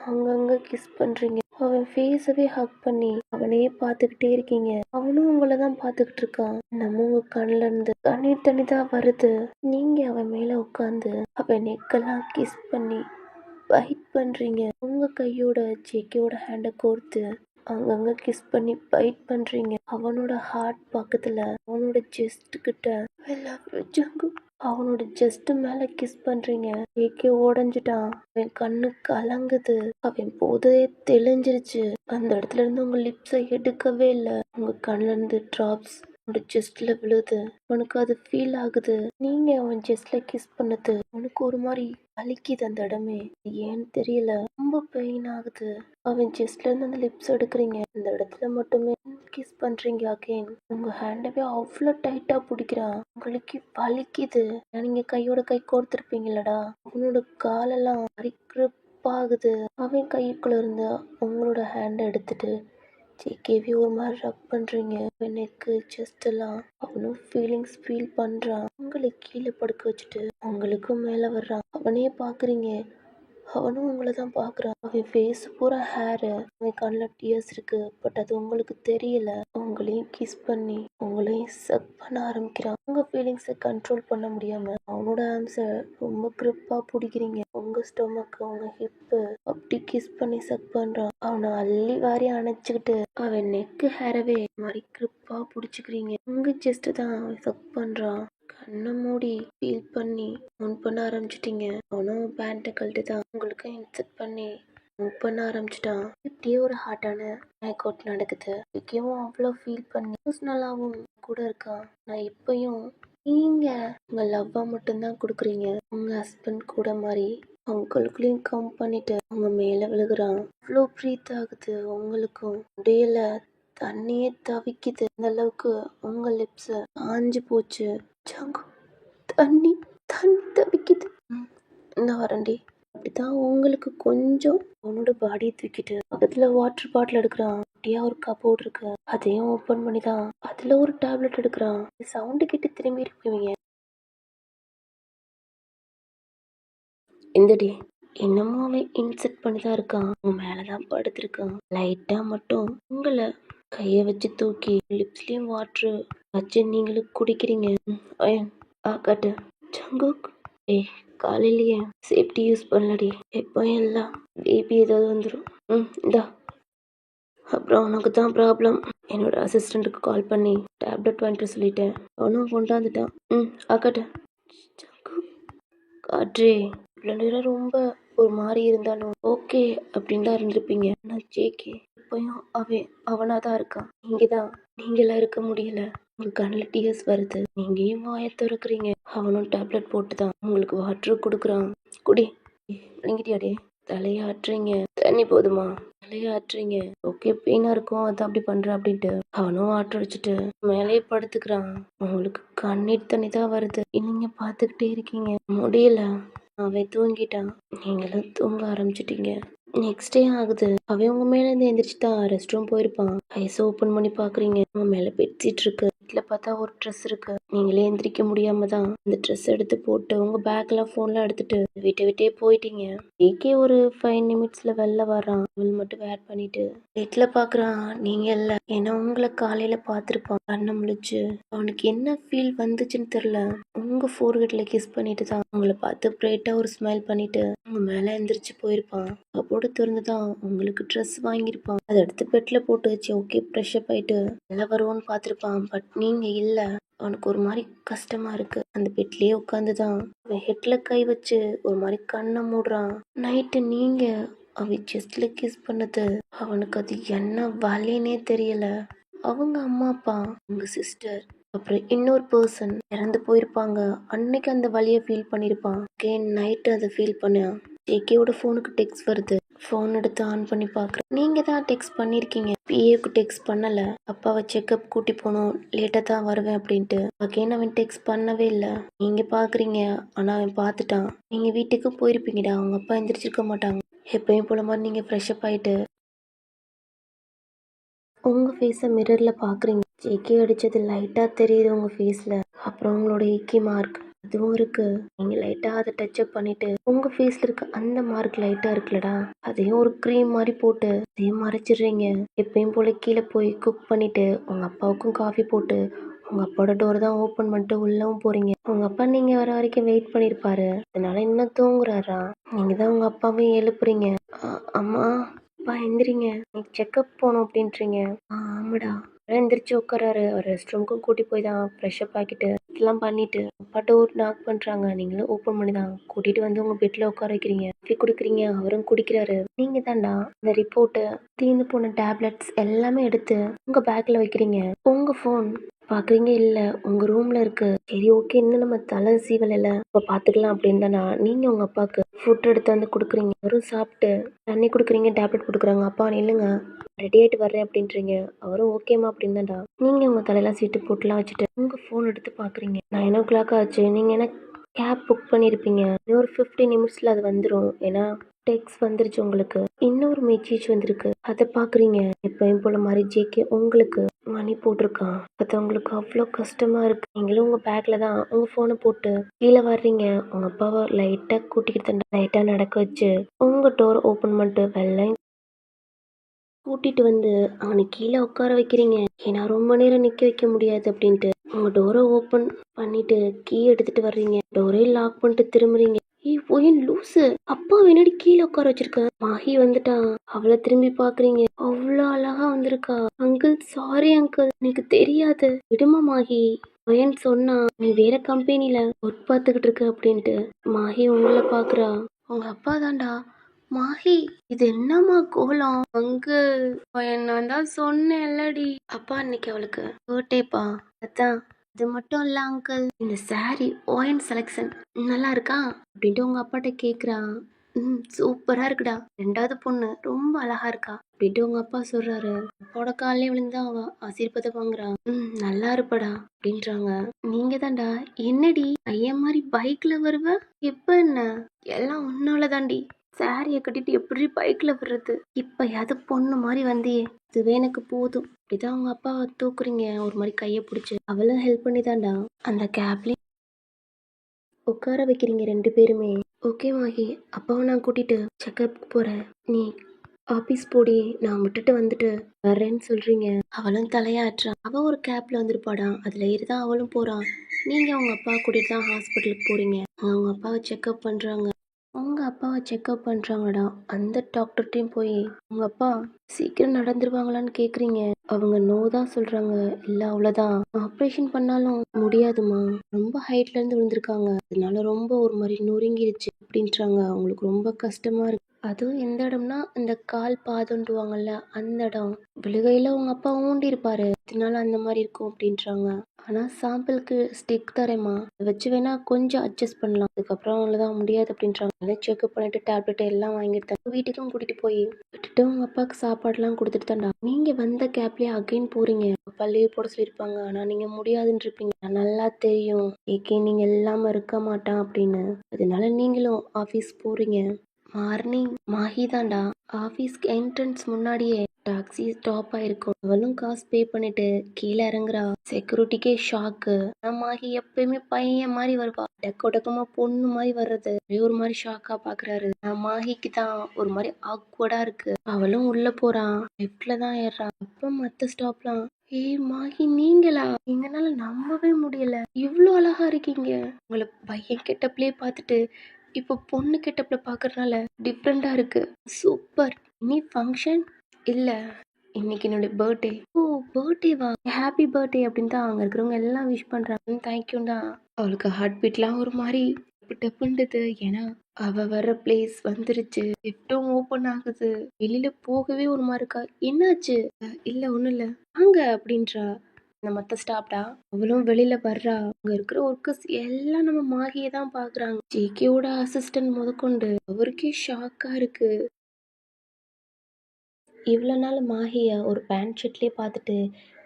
அங்கங்க கிஸ் பண்றீங்க. அவன் ஃபேஸவே ஹக் பண்ணி அவனையே பார்த்துக்கிட்டே இருக்கீங்க. அவனும் உங்களை தான் பார்த்துக்கிட்டு இருக்கான். நம்ம உங்க கண்ணுல இருந்து கண்ணீர் தண்ணி தான் வருது. நீங்க அவன் மேல உட்காந்து அவன் நெக்கெல்லாம் கிஸ் பண்ணி பைட் பண்றீங்க. உங்க கையோட ஜேகேயோட ஹேண்டை கோர்த்து அங்கங்க கிஸ் பண்ணி பைட் பண்றீங்க. அவனோட ஹார்ட் பக்கத்துல அவனோட செஸ்ட் கிட்ட I love you ஜங்கு. அவனோட ஜஸ்ட் மேல கிஸ் பண்றீங்க. ஜேகே உடஞ்சிட்டான். அவன் கண்ணு கலங்குது. அவன் போதே தெளிஞ்சிருச்சு. அந்த இடத்துல இருந்து உங்க லிப்ஸை எடுக்கவே இல்லை. உங்க கண்ணுல இருந்து டிராப்ஸ் அவனோட செஸ்ட்ல விழுது. அவனுக்கு அது ஃபீல் ஆகுது. நீங்க அவன் செஸ்ட்ல கிஸ் பண்ணது அவனுக்கு ஒரு மாதிரி வலிக்குது. அந்த இடமே ஏன்னு தெரியல, ரொம்ப பெயின் ஆகுது. அவன் செஸ்ட்ல இருந்து அந்த லிப்ஸ் எடுக்கிறீங்க. அந்த இடத்துல மட்டுமே கிஸ் பண்றீங்க. அகைன் உங்க ஹேண்டவே அவ்வளோ டைட்டா பிடிக்கிறான். உங்களுக்கு வலிக்குது. நீங்க கையோட கை கோர்த்திருப்பீங்களடா. அவனோட காலெல்லாம் grip ஆகுது. அவன் கைக்குள்ள இருந்து உங்களோட ஹேண்டை எடுத்துட்டு ஜேகேவி ஒரு மாதிரி ரப் பண்றீங்க. நெக்கு செஸ்ட் எல்லாம். அவனும் ஃபீலிங்ஸ் ஃபீல் பண்றான். உங்களை கீழே படுக்க வச்சுட்டு உங்களுக்கும் மேல வர்றான். அவனையே பாக்குறீங்க. அவனும் உங்களை தான் பாக்குறான். அவன் ஃபேஸ் பூரா ஹேரு. அவன் கண்ணில் டியர்ஸ் இருக்கு. பட் அது உங்களுக்கு தெரியல. உங்களையும் கிஸ் பண்ணி உங்களையும் சக் பண்ண ஆரம்பிக்கிறான். உங்க ஃபீலிங்ஸை கண்ட்ரோல் பண்ண முடியாம அவனோட ஆர்ம்ஸை ரொம்ப கிரிப்பா பிடிக்கிறீங்க. உங்க ஸ்டொமக், உங்க ஹிப்பு அப்படி கிஸ் பண்ணி சக் பண்றான். அவனை அள்ளி வாரி அணைச்சுக்கிட்டு அவன் நெக்கு ஹேரவே மாதிரி கிரிப்பா பிடிச்சிக்கிறீங்க. உங்க செஸ்ட் தான் அவன் சக் பண்றான். கண்ணை மூடி ஃபீல் பண்ணி மூவ் பண்ண ஆரம்பிச்சிட்டீங்க. அவனும் பேண்ட்டை கழட்டு தான் உங்களுக்கு இன்செக்ட் பண்ணி மூவ் பண்ண ஆரம்பிச்சிட்டான். இப்படியே ஒரு ஹார்ட்டான மேக் அவுட் நடக்குது. இப்பயும் அவ்வளோ ஃபீல் பண்ணி நல்லாவும் கூட இருக்கான். நான் இப்பயும் நீங்க உங்க லவ்வா மட்டும்தான் கொடுக்குறீங்க. உங்க ஹஸ்பண்ட் கூட மாதிரி உங்களுக்குள்ளேயும் கம் பண்ணிட்டு அவங்க மேல விழுகுறான். அவ்வளோ ப்ரீத் ஆகுது. உங்களுக்கும் முடியல. தண்ணியே தவிக்குது. அந்த அளவுக்கு உங்க லிப்ஸ் ஆஞ்சு போச்சு. ஜங்கு தண்ணி தண்ணி தவிக்குது. இந்த வரண்டி அப்படிதான் உங்களுக்கு கொஞ்சம் அவனோட பாடியை தூக்கிட்டு பக்கத்துல வாட்டர் பாட்டில் எடுக்கிறான். அப்படியே ஒரு கபோர்ட் இருக்கு. அதையும் ஓபன் பண்ணிதான் அதுல ஒரு டேப்லெட் எடுக்கிறான். சவுண்டு கேட்டு திரும்பி இருப்பீங்க. இந்தடி இன்னமும் அவன் இன்செக்ட் பண்ணிதான் இருக்கான். உன் மேலதான் படுத்திருக்கான். லைட்டா மட்டும் உங்களை கைய வச்சு தூக்கி லிப்ஸ்லயும் வாட்டர் வச்சு நீங்களும் குடிக்கிறீங்க. காட்டு ஜங்குக். காலையிலேயே சேஃப்டி யூஸ் பண்ணலடி. எப்போ எல்லாம் பேபி ஏதாவது வந்துடும். இந்தா. அப்புறம் உனக்கு தான் ப்ராப்ளம். என்னோட அசிஸ்டண்ட்டுக்கு கால் பண்ணி டேப்லெட் வாங்கிட்டு சொல்லிட்டேன். அவனும் கொண்டாந்துட்டான். ஆக்கட்டு ஜங்குக். காற்றே இவ்வளோ நேரம் ரொம்ப ஒரு மாதிரி இருந்தாலும் ஓகே அப்படின்னு தான் இருந்திருப்பீங்க. ஆனால் ஜேகே இப்பயும் அவனாதான் இருக்கான். நீங்களாம் இருக்க முடியல. உங்க கண்ணில் டிஎஸ் வருது. நீங்க ஏன் வாயை திறக்கிறீங்க? அவனும் டேப்லெட் போட்டு தான் உங்களுக்கு வாட்டர் கொடுக்குறான். குடி. விழுங்கிட்டியாடே? தலையாட்டுறீங்க. தண்ணி போதுமா? தலையாட்டுறீங்க. ஓகே பெயினா இருக்கும் அதான் அப்படி பண்ற அப்படின்ட்டு அவனும் வாட்டர் அடிச்சுட்டு மேலேயே படுத்துக்கிறான். உங்களுக்கு கண்ணீர் தண்ணி தான் வருது. நீங்க பாத்துக்கிட்டே இருக்கீங்க. முடியல. அவன் தூங்கிட்டான். நீங்களும் தூங்க ஆரம்பிச்சிட்டீங்க. நெக்ஸ்ட் டே ஆகுது. அவன் உங்க மேல இருந்து எந்திரிச்சு தான் ரெஸ்ட் ரூம் போயிருப்பான். ஐஸ் ஓபன் பண்ணி பாக்குறீங்க. உங்க மேல பெட்ஷீட் இருக்கு. வீட்டுல பார்த்தா ஒரு ட்ரெஸ் இருக்கு. நீங்களே எந்திரிக்க முடியாம தான் அந்த ட்ரெஸ் எடுத்து போட்டு உங்க பேக்ல போன்ல எடுத்துட்டு வீட்டை விட்டே போயிட்டீங்க. ஏகே ஒரு 5 நிமிட்ஸ்ல வெளில வர்றான். அவள் மட்டும் வேர் பண்ணிட்டு வீட்டுல பாக்குறான். நீங்க இல்ல. ஏன்னா உங்களை காலையில பாத்திருப்பான். கண்ணை முழிச்சு அவனுக்கு என்ன ஃபீல் வந்துச்சுன்னு தெரியல. உங்க ஃபோர்ஹெட்ல கிஸ் பண்ணிட்டு தான் உங்களை பார்த்து பிரைட்டா ஒரு ஸ்மைல் பண்ணிட்டு உங்க மேல எந்திரிச்சு போயிருப்பான். அப்போட திறந்துதான் உங்களுக்கு ட்ரெஸ் வாங்கியிருப்பான். அதை எடுத்து பெட்ல போட்டு வச்சு ஓகே ஃப்ரெஷ் அப் ஆயிட்டு நல்லா வருவோன்னு பார்த்துருப்பான். பட் நீங்க இல்ல. அவனுக்கு ஒரு மாதிரி கஷ்டமா இருக்கு. அந்த பெட்லயே உட்காந்துதான் அவன் ஹெட்ல கை வச்சு ஒரு மாதிரி கண்ணை மூடுறான். நைட்டு நீங்க அவன் செஸ்ட்ல கிஸ் பண்ணது அவனுக்கு அது என்ன வலினே தெரியல. அவங்க அம்மா அப்பா உங்க சிஸ்டர் அப்புறம் இன்னொரு பர்சன் இறந்து போயிருப்பாங்க. அன்னைக்கு அந்த வலியை ஃபீல் பண்ணியிருப்பான். நைட்டு அதை ஃபீல் பண்ண ஜேகேவோட ஃபோனுக்கு டெக்ஸ்ட் வருது. ஃபோன் எடுத்து ஆன் பண்ணி பார்க்குறேன். நீங்கள் தான் டெக்ஸ்ட் பண்ணியிருக்கீங்க. பிஏக்கு டெக்ஸ்ட் பண்ணலை. அப்பாவை செக்கப் கூட்டி போகணும் லேட்டாக தான் வருவேன் அப்படின்ட்டு. அகேன் அவன் டெக்ஸ்ட் பண்ணவே இல்லை. நீங்கள் பார்க்குறீங்க ஆனால் அவன் பார்த்துட்டான். நீங்கள் வீட்டுக்கு போயிருப்பீங்கடா. அவங்க அப்பா எந்திரிச்சிருக்க மாட்டாங்க. எப்பயும் போல மாதிரி நீங்கள் ஃப்ரெஷ் அப் ஆகிட்டு உங்கள் ஃபேஸை மிரரில் பார்க்குறீங்க. ஜேகே அடித்தது லைட்டாக தெரியுது உங்கள் ஃபேஸில். அப்புறம் உங்களோட இக்கி மார்க் அதுவும் இருக்கு. நீங்கள் லைட்டாக அதை டச்சப் பண்ணிட்டு உங்கள் ஃபேஸில் இருக்க அந்த மார்க் லைட்டாக இருக்குல்லடா அதையும் ஒரு க்ரீம் மாதிரி போட்டு அதையும் மறைச்சிடுறீங்க. எப்பயும் போல கீழே போய் குக் பண்ணிட்டு உங்கள் அப்பாவுக்கும் காஃபி போட்டு உங்கள் அப்பாவோட டோர் தான் ஓப்பன் பண்ணிட்டு உள்ளவும் போகிறீங்க. உங்கள் அப்பா நீங்கள் வர வரைக்கும் வெயிட் பண்ணியிருப்பாரு. அதனால இன்னும் தூங்குறாரா? நீங்கள் தான் உங்கள் அப்பாவையும் எழுப்புறீங்க. அம்மா அப்பா எந்திரிங்க. நீ செக்கப் போகணும் அப்படின்றீங்க. ஆமாடா. எந்திரிச்சு உட்காராரு. அவர் ரெஸ்ட் ரூமுக்கும் கூட்டி போய் தான் ஃப்ரெஷ் அப் ஆக்கிட்டு இதெல்லாம் பண்ணிட்டு அப்பா டோர் நாக் பண்றாங்க. நீங்களும் ஓப்பன் பண்ணி தான் கூட்டிட்டு வந்து உங்க பெட்ல உட்கார வைக்கிறீங்க. காஃபி குடிக்கிறீங்க. அவரும் குடிக்கிறாரு. நீங்க தான்டா இந்த ரிப்போர்ட்டு தீர்ந்து போன டேப்லெட்ஸ் எல்லாமே எடுத்து உங்க பேக்ல வைக்கிறீங்க. உங்க ஃபோன் பாக்குறீங்க இல்ல உங்க ரூம்ல இருக்கு. சரி ஓகே இன்னும் நம்ம தலை சீவல் இல்ல இப்ப பாத்துக்கலாம் அப்படின்னு தானா நீங்க உங்க அப்பாவுக்கு ஃபுட் எடுத்து வந்து கொடுக்குறீங்க. அவரும் சாப்பிட்டு தண்ணி கொடுக்குறீங்க. டேப்லெட் கொடுக்குறாங்க. அப்பா நில்லுங்க ரெடி ஆயிட்டு வர்றேன் அப்படின்றீங்க. அவரும் ஓகேமா அப்படின்னு தான்டா. நீங்க உங்க தலையெல்லாம் சீட்டு போட்டுலாம் வச்சுட்டு உங்க ஃபோன் எடுத்து பாக்குறீங்க. 9 o'clock ஆச்சு. நீங்க என்ன கேப் புக் பண்ணியிருப்பீங்க. இன்னும் ஒரு 15 நிமிட்ஸ்ல அது வந்துடும். ஏன்னா டெக்ஸ்ட் வந்துருச்சு உங்களுக்கு. இன்னொரு மெசேஜ் வந்திருக்கு. அதை பாக்குறீங்க. எப்பயும் போல மாதிரி ஜேகே உங்களுக்கு மணி போட்டிருக்கான். அது உங்களுக்கு அவ்வளோ கஷ்டமா இருக்கு. நீங்களும் உங்க பேக்ல தான் உங்க போனை போட்டு கீழே வர்றீங்க. உங்க அப்பாவை லைட்டா கூட்டிக்கிட்டு லைட்டா நடக்க வச்சு உங்க டோர் ஓபன் பண்ணிட்டு வெள்ளை கூட்டிட்டு வந்து அவனை கீழே உட்கார வைக்கிறீங்க. ஏன்னா ரொம்ப நேரம் நிக்க வைக்க முடியாது அப்படின்ட்டு உங்க டோரை ஓபன் பண்ணிட்டு கீ எடுத்துட்டு வர்றீங்க. டோரே லாக் பண்ணிட்டு திரும்புறீங்க. ஏய் லூசு அப்பா என்னடி கீழே உட்கார வச்சிருக்க. மாஹி வந்துட்டான். அவளை திரும்பி பாக்குறீங்க. அவ்வளோ அழகா வந்திருக்கா. அங்கிள் சாரி அங்கிள் எனக்கு தெரியாது. விடுமா மாஹி. பையன் சொன்னா நீ வேற கம்பெனில ஒர்க் பார்த்துக்கிட்டு இருக்க அப்படின்ட்டு. மாஹி உங்களை பாக்குறா. உங்க அப்பா தான்டா. மாஹி இது என்னம்மா கோலம் அங்கிள். நான் தான் சொன்னேன்லடி. அப்பா இன்னைக்கு அவளுக்கு பர்த்டேப்பா. அதான் இது மட்டும் இல்ல அங்கிள் இந்த சாரி ஓஎன் செலெக்ஷன் நல்லா இருக்கா அப்படின்ட்டு உங்க அப்பாட்ட கேக்குறா. சூப்பரா இருக்குடா. ரெண்டாவது பொண்ணு ரொம்ப அழகா இருக்கா அப்படின்ட்டு உங்க அப்பா சொல்றாரு. அப்பாவோட காலையே விழுந்தா அவ ஆசீர்வாதம் வாங்குறா. நல்லா இருப்படா அப்படின்றாங்க. நீங்க தான்டா என்னடி ஐயா மாதிரி பைக்ல வருவ. எப்ப என்ன எல்லாம் உன்னால தாண்டி. சாரிய கட்டிட்டு எப்படி பைக்ல வர்றது. இப்பயாவது பொண்ணு மாதிரி வந்தியே இதுவே எனக்கு போதும். இப்படிதான் அவங்க அப்பாவை தூக்குறீங்க. ஒரு மாதிரி கையை பிடிச்சி அவளும் ஹெல்ப் பண்ணி தான்டா அந்த கேப்லயும் உட்கார வைக்கிறீங்க 2 பேருமே. ஓகே மாஹி அப்பாவை நான் கூட்டிட்டு செக்கப் போறேன். நீ ஆபீஸ் போடி நான் விட்டுட்டு வந்துட்டு வர்றேன்னு சொல்றீங்க. அவளும் தலையாட்டுறான். அவ ஒரு கேப்ல வந்திருப்பாடா. அதுல ஏறிதான் அவளும் போறான். நீங்க உங்க அப்பா கூட்டிட்டு தான் ஹாஸ்பிட்டலுக்கு போறீங்க. அவங்க அப்பாவை செக்அப் பண்றாங்க. உங்க அப்பாவை செக்அப் பண்றாங்கடா. அந்த டாக்டர்கிட்டையும் போய் உங்க அப்பா சீக்கிரம் நடந்துருவாங்களான்னு கேக்குறீங்க. அவங்க நோ தான் சொல்றாங்க. இல்ல அவ்வளவுதான் ஆப்ரேஷன் பண்ணாலும் முடியாதுமா. ரொம்ப ஹைட்ல இருந்து விழுந்திருக்காங்க. அதனால ரொம்ப ஒரு மாதிரி நொறுங்கிடுச்சு அப்படின்றாங்க. அவங்களுக்கு ரொம்ப கஷ்டமா இருக்கு. அதுவும் எந்த இடம்னா இந்த கால் பாதம்ன்றுவாங்கல்ல அந்த இடம். விழுகையில உங்க அப்பா ஊண்டியிருப்பாரு. அதனால அந்த மாதிரி இருக்கும் அப்படின்றாங்க. ஆனா சாம்பிளுக்கு ஸ்டிக் தரேம்மா. அத வச்சு வேணா கொஞ்சம் அட்ஜஸ்ட் பண்ணலாம். அதுக்கப்புறம் அவ்வளோதான் முடியாது அப்படின்றாங்க. நல்லா செக்அப் பண்ணிட்டு டேப்லெட் எல்லாம் வாங்கிட்டு வீட்டுக்கும் கூட்டிட்டு போய் விட்டுட்டு உங்க அப்பாவுக்கு சாப்பாடுலாம் கொடுத்துட்டு தான்டா நீங்க வந்த கேப்லயே அகைன் போறீங்க. அப்பா லீவ் போட சொல்லியிருப்பாங்க. ஆனா நீங்க முடியாதுன்னு இருப்பீங்க. எனக்கு நல்லா தெரியும் ஏகே நீங்க இல்லாம இருக்க மாட்டான் அப்படின்னு. அதனால நீங்களும் ஆபீஸ் போறீங்க. மார்னிங் மாஹி தான்டா ஆஃபீஸ்க்கு என்ட்ரன்ஸ் முன்னாடியே டாக்ஸி ஸ்டாப் ஆயிருக்கும். அவளும் காசு பே பண்ணிட்டு கீழே இறங்குறா. செக்யூரிட்டிக்கே ஷாக்கு. மாஹி எப்பயுமே பையன் மாதிரி வருவா. டக்கு பொண்ணு மாதிரி வர்றது ஒரு மாதிரி ஷாக்கா பாக்குறாரு. மாஹிக்கு தான் ஒரு மாதிரி ஆக்வர்டா இருக்கு. அவளும் உள்ள போறான். லெஃப்ட்ல தான் ஏறா. அப்புறம் மத்த ஸ்டாப்லாம் ஏய் மாஹி நீங்களா? எங்கனால நம்பவே முடியல. இவ்ளோ அழகா இருக்கீங்க. உங்களை பையன் கெட்டப்லயே பார்த்துட்டு இப்போ பொண்ணு கெட்டப்ல பாக்குறதுனால டிஃப்ரெண்டா இருக்கு. சூப்பர். இனி ஃபங்க்ஷன் இல்ல இன்னைக்கு என்னோட பர்த்டே. ஓ பர்த்டேவா? ஹாப்பி பர்த்டே அப்படின்னு தான் அங்க இருக்கிறவங்க எல்லாம் விஷ் பண்றாங்க. தேங்க்யூ தான். அவளுக்கு ஹார்ட் பீட்லாம் ஒரு மாதிரி டப்புன்றது. ஏன்னா அவ வர்ற பிளேஸ் வந்துருச்சு. லிஃப்டும் ஓபன் ஆகுது. வெளியில போகவே ஒரு மாதிரி இருக்கா. என்னாச்சு? இல்ல ஒண்ணும் இல்ல வாங்க அப்படின்றா. இந்த மத்த ஸ்டாப்டா அவளும் வெளியில வர்றா. அங்க இருக்கிற ஒர்க்கர்ஸ் எல்லாம் நம்ம மாகியை தான் பாக்குறாங்க. ஜேகேவோட அசிஸ்டன்ட் முதற்கொண்டு அவருக்கே ஷாக்கா இருக்கு. இவ்வளோ நாள் மாஹிய ஒரு பேண்ட் ஷர்ட்லேயே பார்த்துட்டு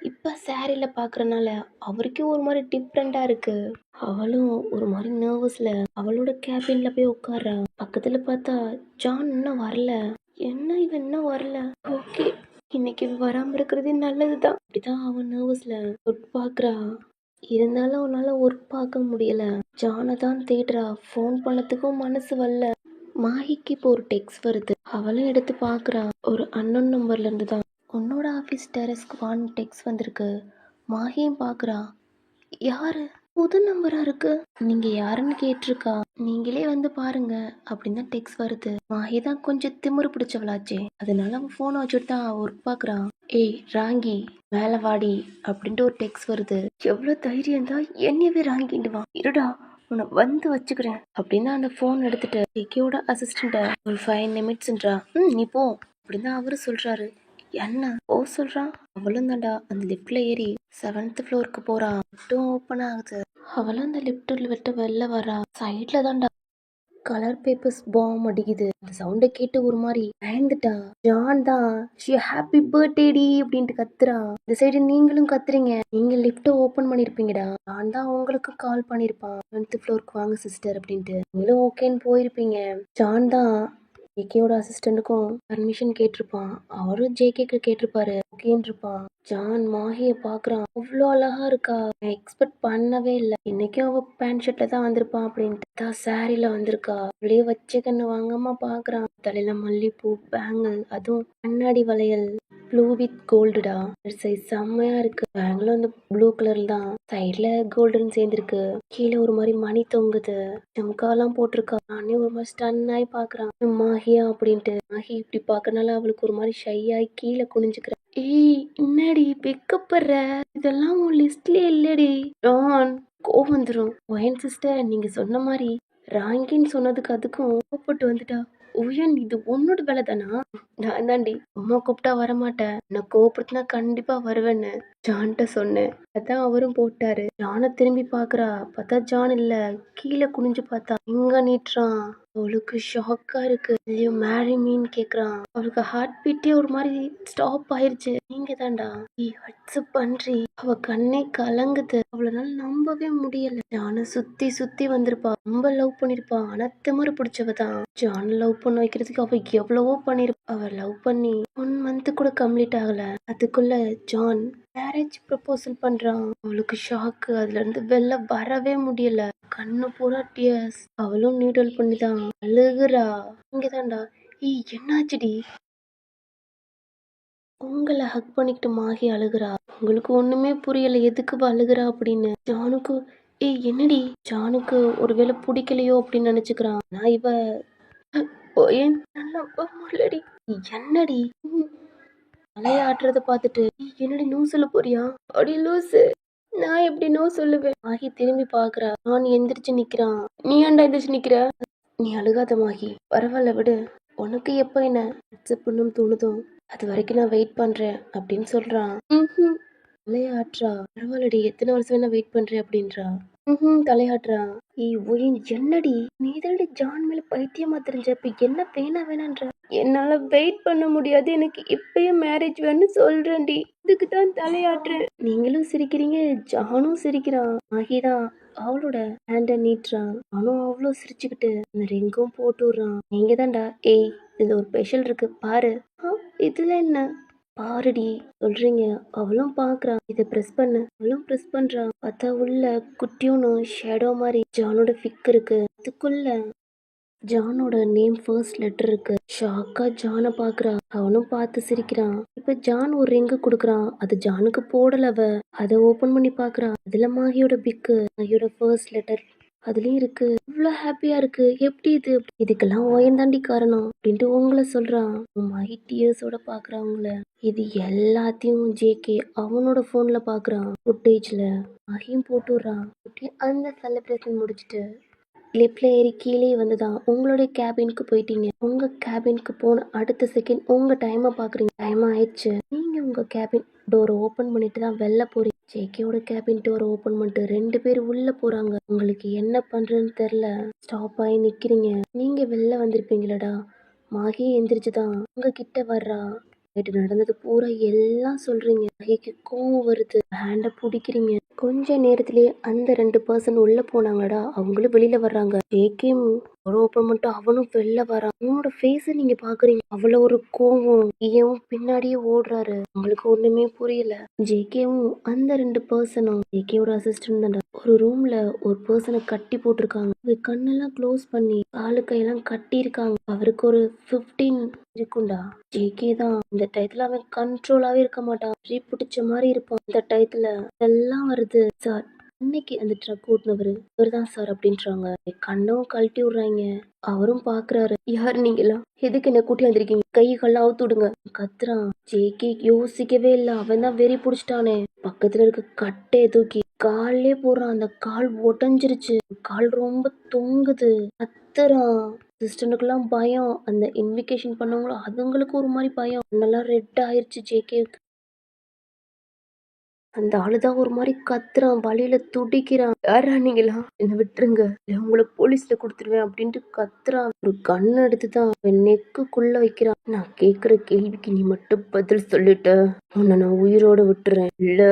இப்போ சாரியில் பார்க்குறனால அவருக்கே ஒரு மாதிரி டிஃப்ரெண்ட்டாக இருக்கு. அவளும் ஒரு மாதிரி நர்வஸில் அவளோட கேபினில் போய் உட்கார்றா. பக்கத்தில் பார்த்தா ஜான் இன்னும் வரல. என்ன இவன் இன்னும் வரல? ஓகே இன்னைக்கு வராமல் இருக்கிறதே நல்லது தான். அப்படிதான் அவன் நர்வஸில் ஒர்க் பார்க்குறா. இருந்தாலும் அவனால ஒர்க் பார்க்க முடியல. ஜானை தான் தேடுறா. ஃபோன் பண்ணதுக்கும் மனசு வரல. மாஹிக்கு இப்போ ஒரு டெக்ஸ்ட் வருது. அவளும் எடுத்து பார்க்குறா. ஒரு அன்னோன் நம்பர்ல இருந்து தான். உன்னோட ஆஃபீஸ் டெரஸ்க்கு வான்னு டெக்ஸ்ட் வந்திருக்கு. மாஹியும் பார்க்குறா. யாரு? புது நம்பரா இருக்கு. நீங்க யாருன்னு கேட்டிருக்கா. நீங்களே வந்து பாருங்க அப்படின்னு தான் டெக்ஸ்ட் வருது. மாஹி தான் கொஞ்சம் திமிரு பிடிச்சவளாச்சே. அதனால அவன் ஃபோனை வச்சுட்டு தான் ஒர்க் பார்க்குறான். ஏய் ராங்கி மேல வாடி அப்படின்ட்டு ஒரு டெக்ஸ்ட் வருது. எவ்வளவு தைரியம் தான் என்னையவே ராங்கிட்டு வா. இருடா உன்னை வந்து வச்சுக்கிறேன் அப்படின்னு அந்த ஃபோன் எடுத்துட்டு ஜேகேவோட அசிஸ்டண்ட ஒரு 5 நிமிட்ஸ்ன்றா. நீ போ அப்படின்னு அவரு சொல்றாரு. என்ன ஓ சொல்றான். அவளும் தான்டா அந்த லிஃப்ட்ல ஏறி 7th ஃப்ளோருக்கு போறா. லிஃப்ட்டும் ஓப்பன் ஆகுது. அவளும் அந்த லிஃப்ட்ல விட்டு வெளில வரா. சைட்ல தான்டா கலர் பேப்பர்ஸ் பாம் அடிக்குது. அந்த சவுண்டை கேட்டு ஒரு மாதிரி பயந்துட்டா. ஜான் தான் ஷி ஹாப்பி பர்த்டேடி அப்படின்ட்டு கத்துறான். இந்த சைடு நீங்களும் கத்துறீங்க. நீங்க லிஃப்ட் ஓபன் பண்ணிருப்பீங்கடா. ஜான் தான் உங்களுக்கு கால் பண்ணிருப்பான் 7th ஃப்ளோருக்கு வாங்க சிஸ்டர் அப்படின்ட்டு. நீங்களும் ஓகேன்னு போயிருப்பீங்க. ஜான் தான் ஜேகேவோட அசிஸ்டன்ட்டுக்கும் பர்மிஷன் கேட்டிருப்பான். அவரும் ஜேகேக்கு கேட்டிருப்பாரு. ஓகேன்னு இருப்பான். ஜான் மாஹிய பாக்குறான். அவ்வளோ அழகா இருக்கா. நான் எக்ஸ்பெக்ட் பண்ணவே இல்லை. இன்னைக்கும் அவ பேண்ட் ஷர்ட்ல தான் வந்திருப்பான் அப்படின்ட்டு தான் சாரில வந்திருக்கா. அப்படியே வச்ச கண்ணு வாங்காம பாக்குறான். தலையில மல்லிப்பூ பேங்கிள் அதுவும் கண்ணாடி வளையல் ப்ளூ வித் கோல்டுடா. சைஸ் செம்மையா இருக்கு. பேங்கிளும் அந்த ப்ளூ கலர்ல தான். சைட்ல கோல்டன் சேர்ந்துருக்கு. கீழே ஒரு மாதிரி மணி தொங்குது. ஜம்காலாம் போட்டிருக்கா. நானே ஒரு மாதிரி ஸ்டன் ஆகி பாக்குறான். மாஹியா அப்படின்ட்டு. மாஹி இப்படி பாக்கறனால அவளுக்கு ஒரு மாதிரி ஷை ஆகி கீழே குனிஞ்சுக்கிறா. ஏய் என்னடி வெக்கப்படுற? இதெல்லாம் உன் லிஸ்ட்லயே இல்லடி. டான் கோவம் வந்துடும். ஒயன் சிஸ்டர் நீங்க சொன்ன மாதிரி ராங்கின்னு சொன்னதுக்கு அதுக்கும் கோவப்பட்டு வந்துட்டா. ஓயன் இது உன்னோட வேலை தானா? நான் தாண்டி அம்மா கூப்பிட்டா வரமாட்டேன். நான் கோவப்படுத்தினா கண்டிப்பா வருவேன்னு ஜான்கிட்ட சொன்னேன். அதான் அவரும் போட்டாரு. ஜானை திரும்பி பாக்குறா. பார்த்தா ஜான் இல்ல. கீழே குனிஞ்சு பார்த்தா எங்க நீட்டுறான். அவளுக்கு ஷாக்கா இருக்கு. ஐயோ மேரி மீன் கேக்குறான். அவளுக்கு ஹார்ட் பீட்டே ஒரு மாதிரி ஸ்டாப் ஆயிருச்சு. நீங்க தான்டா வாட்ஸ்அப் பண்றி. அவ கண்ணே கலங்குது. அவளால நம்பவே முடியல. ஜான சுத்தி சுத்தி வந்திருப்பா. ரொம்ப லவ் பண்ணிருப்பா. ஆனா திமிரு பிடிச்சவ தான். ஜான் லவ் பண்ண வைக்கிறதுக்கு அவ எவ்வளவோ பண்ணிருப்பா. அவ லவ் பண்ணி 1 month கூட கம்ப்ளீட் ஆகல. அதுக்குள்ள ஜான் மேரேஜ் ப்ரப்போசல் பண்றான். அவளுக்கு ஷாக்கு. அதுல இருந்து வெளில வரவே முடியல. கண்ணு பூரா டியர்ஸ். அவளும் நீடல் பண்ணிதான் அழுகுறா. இங்கதான்டா. ஏய் என்னாச்சுடி? உங்களை ஹக் பண்ணிக்கிட்டு மாகி அழுகுறா. உங்களுக்கு ஒண்ணுமே புரியல எதுக்கு அழுகுறா அப்படின்னு. ஜானுக்கு ஏய் என்னடி? ஜானுக்கு ஒருவேளை பிடிக்கலையோ அப்படின்னு நினைச்சுக்கிறான். நான் இவ ஏன் நம்ப முடியலடி. என்னடி தலையாட்டுறத பார்த்துட்டு என்னடி நோ சொல்ல போறியா? அடி லூசு. நான் எப்படி நோ சொல்லுவேன்? மாகி திரும்பி பாக்குறா. நான் எந்திரிச்சு நிக்கிறான். நீ ஏன்டா எந்திரிச்சு நிக்கிற? நீ அழுகாத மாகி. பரவாயில்ல விடு. உனக்கு எப்போ என்ன அக்செப்ட் பண்ணணும்னு தோணுதோ அது வரைக்கும் நான் வெயிட் பண்ணுறேன் அப்படின்னு சொல்கிறான். தலையாட்றா. பரவாயில்லடி, எத்தனை வருஷம் வேணா வெயிட் பண்றேன் அப்படின்றா. தலையாட்றா. ஏய் ஒயின் என்னடி, நீ தானடி ஜான் மேல பைத்தியமா தெரிஞ்ச, இப்ப என்ன வேணா வேணான்ற. என்னால வெயிட் பண்ண முடியாது, எனக்கு இப்பயே மேரேஜ் வேணும்னு சொல்றேன்டி. இதுக்கு தான் தலையாட்டுறேன். நீங்களும் சிரிக்கிறீங்க, ஜானும் சிரிக்கிறான். ஆகிதான் அவளோட ஹேண்ட நீட்டுறான். அவனும் அவ்வளோ சிரிச்சுக்கிட்டு அந்த ரிங்கும் போட்டு விடுறான். நீங்க தான்டா. ஏய் இதுல ஒரு ஸ்பெஷல் இருக்கு பாரு. இதுல என்ன பாருடி சொல்றீங்க. அவளும் பாக்குறா. இதை ப்ரெஸ் பண்ணு. அவளும் ப்ரெஸ் பண்றா. பார்த்தா உள்ள குட்டியோன்னு ஷேடோ மாதிரி ஜானோட ஃபிக் இருக்கு. அதுக்குள்ள ஜானோட நேம் ஃபர்ஸ்ட் லெட்டர் இருக்கு. ஷாக்கா ஜானை பாக்குறா. அவனும் பார்த்து சிரிக்கிறான். இப்ப ஜான் ஒரு ரிங்கு கொடுக்குறான். அது ஜானுக்கு போடல. அவ அதை ஓபன் பண்ணி பாக்குறா. அதுல மாகியோட பிக்கு, மாகியோட ஃபர்ஸ்ட் லெட்டர் அதுலயும் இருக்கு. இவ்வளோ ஹாப்பியா இருக்கு. எப்படி இது? இதுக்கெல்லாம் ஓயம் தாண்டி காரணம் அப்படின்ட்டு உங்களை சொல்றான். மாஹி டியர்ஸோட பாக்குறவங்கள. இது எல்லாத்தையும் ஜேகே அவனோட போன்ல பாக்குறான். ஃபுட்டேஜ்ல மாஹியும் போட்டு விடுறான். அந்த செலிப்ரேஷன் முடிச்சுட்டு லிப்ல ஏறி கீழே வந்துதான் உங்களுடைய கேபினுக்கு போயிட்டீங்க. உங்க கேபினுக்கு போன அடுத்த செகண்ட் உங்க டைமை பாக்குறீங்க. டைம் ஆயிடுச்சு. நீங்க உங்க கேபின் டோரை ஓபன் பண்ணிட்டு தான் வெளில போறீங்க. ஜேகேவோட கேபின் டோரை ஓபன் பண்ணிட்டு 2 பேர் உள்ள போறாங்க. உங்களுக்கு என்ன பண்றதுன்னு தெரியல. ஸ்டாப் ஆகி நிக்கிறீங்க. நீங்க வெளில வந்திருப்பீங்களடா. மாகி எந்திரிச்சுதான் உங்க கிட்ட வர்றா. நைட்டு நடந்தது பூரா எல்லாம் சொல்றீங்க. மாகிக்கு கோவம் வருது. ஹேண்ட பிடிக்கிறீங்க. கொஞ்ச நேரத்திலேயே அந்த 2 பர்சன் உள்ள போனாங்கடா. அவங்களும் வெளியில வர்றாங்க. ஜேகே ஓப்பன் பண்ணிட்டு அவனும் வெளில வரான். அவனோட ஃபேஸ நீங்க பாக்குறீங்க. அவ்வளவு ஒரு கோவம். ஏன் பின்னாடியே ஓடுறாரு. உங்களுக்கு ஒண்ணுமே புரியல. ஜேகேவும் அந்த 2 பர்சனும் ஜேகேவோட அசிஸ்டன்ட் தான்டா. ஒரு ரூம்ல ஒரு பர்சனை கட்டி போட்டிருக்காங்க. கண்ணெல்லாம் க்ளோஸ் பண்ணி காலு கையெல்லாம் கட்டி இருக்காங்க. அவருக்கு ஒரு 15 இருக்கும்டா. ஜேகே தான் இந்த டயத்துல அவன் கண்ட்ரோலாவே இருக்க மாட்டான். பிடிச்ச மாதிரி இருப்பான். இந்த டயத்துல இதெல்லாம் வருது. சார் அன்னைக்கு அந்த ட்ரக் ஓட்டுனவரு இவர்தான் சார் அப்படின்றாங்க. கண்ணும் கழட்டி விடுறாங்க. அவரும் பாக்குறாரு. யார் நீங்களாம்? எதுக்கு என்ன கூட்டி வந்திருக்கீங்க? கைகள்லாம் அவுத்து விடுங்க கத்துறான். ஜேகே யோசிக்கவே இல்ல. அவன் தான் வெறி புடிச்சிட்டானே. பக்கத்துல இருக்க கட்டையை தூக்கி காலே போடுறான். அந்த கால் உடஞ்சிருச்சு. கால் ரொம்ப தொங்குது. கத்துறான். சிஸ்டனுக்குலாம் பயம். அந்த இன்விகேஷன் பண்ணவங்களும் அதுங்களுக்கு ஒரு மாதிரி பயம். நல்லா ரெட் ஆயிருச்சு ஜேகேவுக்கு. அந்த ஆளுதான் ஒரு மாதிரி கத்துறான். வழியில துடிக்கிறான். யாரா நீங்களா? என்ன விட்டுருங்க, உங்களை போலீஸ்ல கொடுத்துருவேன் அப்படின்ட்டு கத்துறான். ஒரு கண் எடுத்துதான் நெக்குக்குள்ள வைக்கிறான். நான் கேக்குற கேள்விக்கு நீ மட்டும் பதில் சொல்லிட்ட, உன்னை நான் உயிரோட விட்டுறேன். இல்ல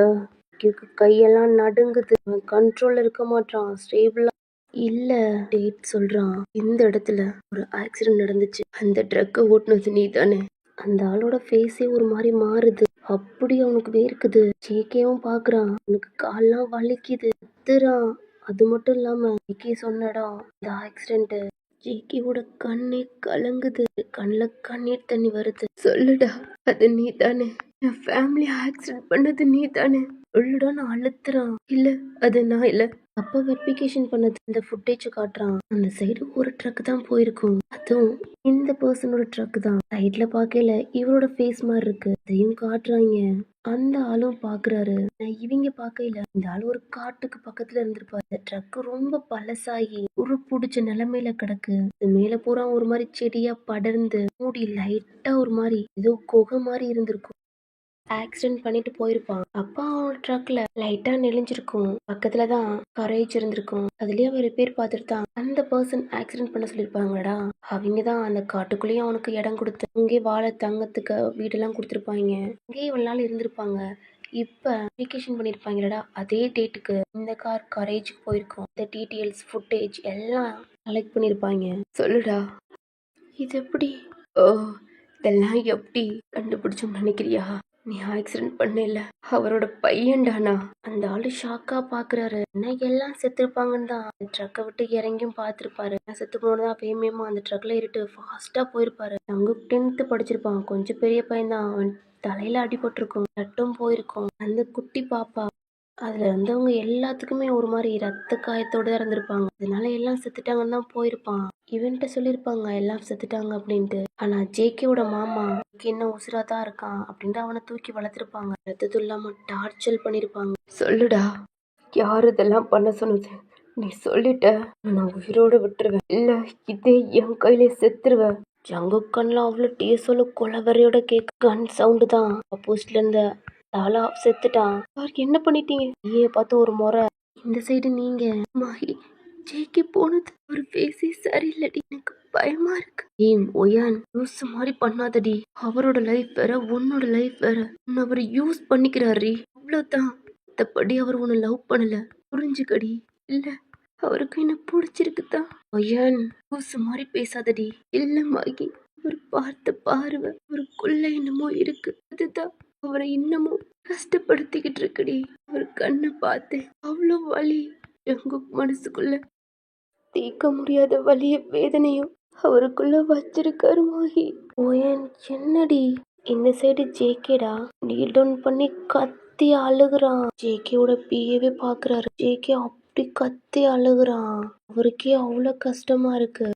கையெல்லாம் நடுங்குது. கண்ட்ரோல்ல இருக்க மாட்டான். ஸ்டேபிளா இல்ல. டேட் சொல்றான். இந்த இடத்துல ஒரு ஆக்சிடென்ட் நடந்துச்சு. அந்த ட்ரக்கை ஓட்டுனது நீ தானே? அந்த ஆளோட ஃபேஸே ஒரு மாதிரி மாறுது. அப்படி அவனுக்கு வேர்க்குது. ஜேகேவும் பாக்குறான். அவனுக்கு கால்லாம் வலிக்குது. கத்துறான். அது மட்டும் இல்லாம ஜேகே சொன்ன இடம் இந்த ஆக்சிடென்ட். ஜேகேவோட கண்ணே கலங்குது. கண்ணுல கண்ணீர் தண்ணி வருது. சொல்லுடா, அது நீ தானே? என் ஃபேமிலி ஆக்சிடென்ட் பண்ணது நீ தானே? சொல்லுடா. நான் அழுத்துறான். இல்ல அது நான் இல்ல. அப்ப வெரிஃபிகேஷன் பண்ணது இந்த ஃபுட்டேஜ் காட்டுறான். அந்த சைடு ஒரு ட்ரக் தான் போயிருக்கும். அதுவும் இந்த பர்சனோட ட்ரக் தான். சைட்ல பாக்கல இவரோட ஃபேஸ் மாதிரி இருக்கு. அதையும் காட்டுறாங்க. அந்த ஆளும் பாக்குறாரு. இவங்க பாக்கல இந்த ஆளு ஒரு காட்டுக்கு பக்கத்துல இருந்திருப்பாரு. இந்த ட்ரக் ரொம்ப பழசாகி ஒரு புடிச்ச நிலைமையில கிடக்கு. இது மேல பூரா ஒரு மாதிரி செடியா படர்ந்து மூடி லைட்டா ஒரு மாதிரி ஏதோ குகை மாதிரி இருந்திருக்கும். ஆக்சிடென்ட் பண்ணிட்டு போயிருப்பான். அப்பா அவனோட ட்ரக்ல லைட்டா நெளிஞ்சிருக்கும். பக்கத்துலதான் கரேஜ் இருந்திருக்கும். அதுலயே அவன் ரிப்பேர் பார்த்துட்டு தான் அந்த பர்சன் ஆக்சிடென்ட் பண்ண சொல்லிருப்பாங்கடா. அவங்கதான் அந்த காட்டுக்குள்ளேயும் அவனுக்கு இடம் கொடுத்து அங்கே வாழ தங்கத்துக்கு வீடெல்லாம் கொடுத்துருப்பாங்க. அங்கேயே இவ்வளவு நாள் இருந்திருப்பாங்க. இப்ப அப்ளிகேஷன் பண்ணிருப்பாங்கடா. அதே டேட்டுக்கு இந்த கார் கரேஜுக்கு போயிருக்கும். இந்த டீட்டெயில்ஸ் ஃபுட்டேஜ் எல்லாம் கலெக்ட் பண்ணிருப்பாங்க. சொல்லுடா, இது எப்படி? ஓ, இதெல்லாம் எப்படி கண்டுபிடிச்சோம்னு நினைக்கிறியா? நீ ஆக்சிடென்ட் பண்ணல, அவரோட பையன்டானா? அந்த ஆளு ஷாக்கா பாக்குறாரு. என்ன எல்லாம் செத்துருப்பாங்கன்னு தான் ட்ரக்கை விட்டு இறங்கியும் பாத்துருப்பாரு. செத்து போனதான் வேமியமா அந்த ட்ரக்ல ஏறிட்டு ஃபாஸ்டா போயிருப்பாரு. அங்க 10th படிச்சிருப்பான். கொஞ்சம் பெரிய பையன் தான். அவன் தலையில அடிபட்டிருக்கும். நட்டும் போயிருக்கும். அந்த குட்டி பாப்பா அதுல இருந்தவங்க எல்லாத்துக்குமே ஒரு மாதிரி ரத்த காயத்தோட தான் இருந்திருப்பாங்க. அதனால எல்லாம் செத்துட்டாங்கன்னு தான் போயிருப்பான். இவன்கிட்ட சொல்லியிருப்பாங்க எல்லாம் செத்துட்டாங்க அப்படின்ட்டு. ஆனா ஜேகேவோட மாமா என்ன உசுரா தான் இருக்கான் அப்படின்ட்டு அவனை தூக்கி வளர்த்திருப்பாங்க. ரத்தத்தும் இல்லாம டார்ச்சர் பண்ணிருப்பாங்க. சொல்லுடா, யாரு இதெல்லாம் பண்ண சொன்னது? நீ சொல்லிட்ட, நான் உயிரோட விட்டுருவேன். இல்ல இதே என் கையில செத்துருவேன். ஜங்குக்கன்லாம் அவ்வளோ டீசலு கொலவரையோட கேக் கன் சவுண்டு தான். ஆப்போசிட்ல இருந்த தாலா செத்துட்டான். அவருக்கு என்ன பண்ணிட்டீங்க? நீயே பார்த்து ஒரு முறை. இந்த சைடு நீங்க. மாஹி ஜேகே போனது ஒரு ஃபேஸே சரியில்லடி. எனக்கு பயமா இருக்கு. ஒயான் யூஸ் மாதிரி பண்ணாதடி. அவரோட லைஃப் வேற உன்னோட லைஃப் வேற. உன்னை அவர் யூஸ் பண்ணிக்கிறாரு. அவ்வளோதான். மத்தபடி அவர் உன்னை லவ் பண்ணல. புரிஞ்சுக்கடி. இல்ல அவருக்கு என்ன பிடிச்சிருக்குதான். ஒயான் யூஸ் மாதிரி பேசாதடி. இல்ல மாகி அவர் பார்த்த பார்வை அவருக்குள்ள என்னமோ இருக்கு. அதுதான் அவரை இன்னமும் கஷ்டப்படுத்திக்கிட்டு இருக்குடி. அவர் கண்ணை பார்த்து அவ்வளோ வலி. எங்க மனசுக்குள்ள தீர்க்க முடியாத வலிய வேதனையும் அவருக்குள்ள வச்சிருக்காரு மாகி. ஓயன் என்னடி? இந்த சைடு ஜேகேடா நீல் டவுன் பண்ணி கத்தி அழுகுறான். ஜேகேவோட பிஏவே பாக்குறாரு. ஜேகே அப்படி கத்தி அழுகுறான். அவருக்கே அவ்வளோ கஷ்டமா இருக்கு.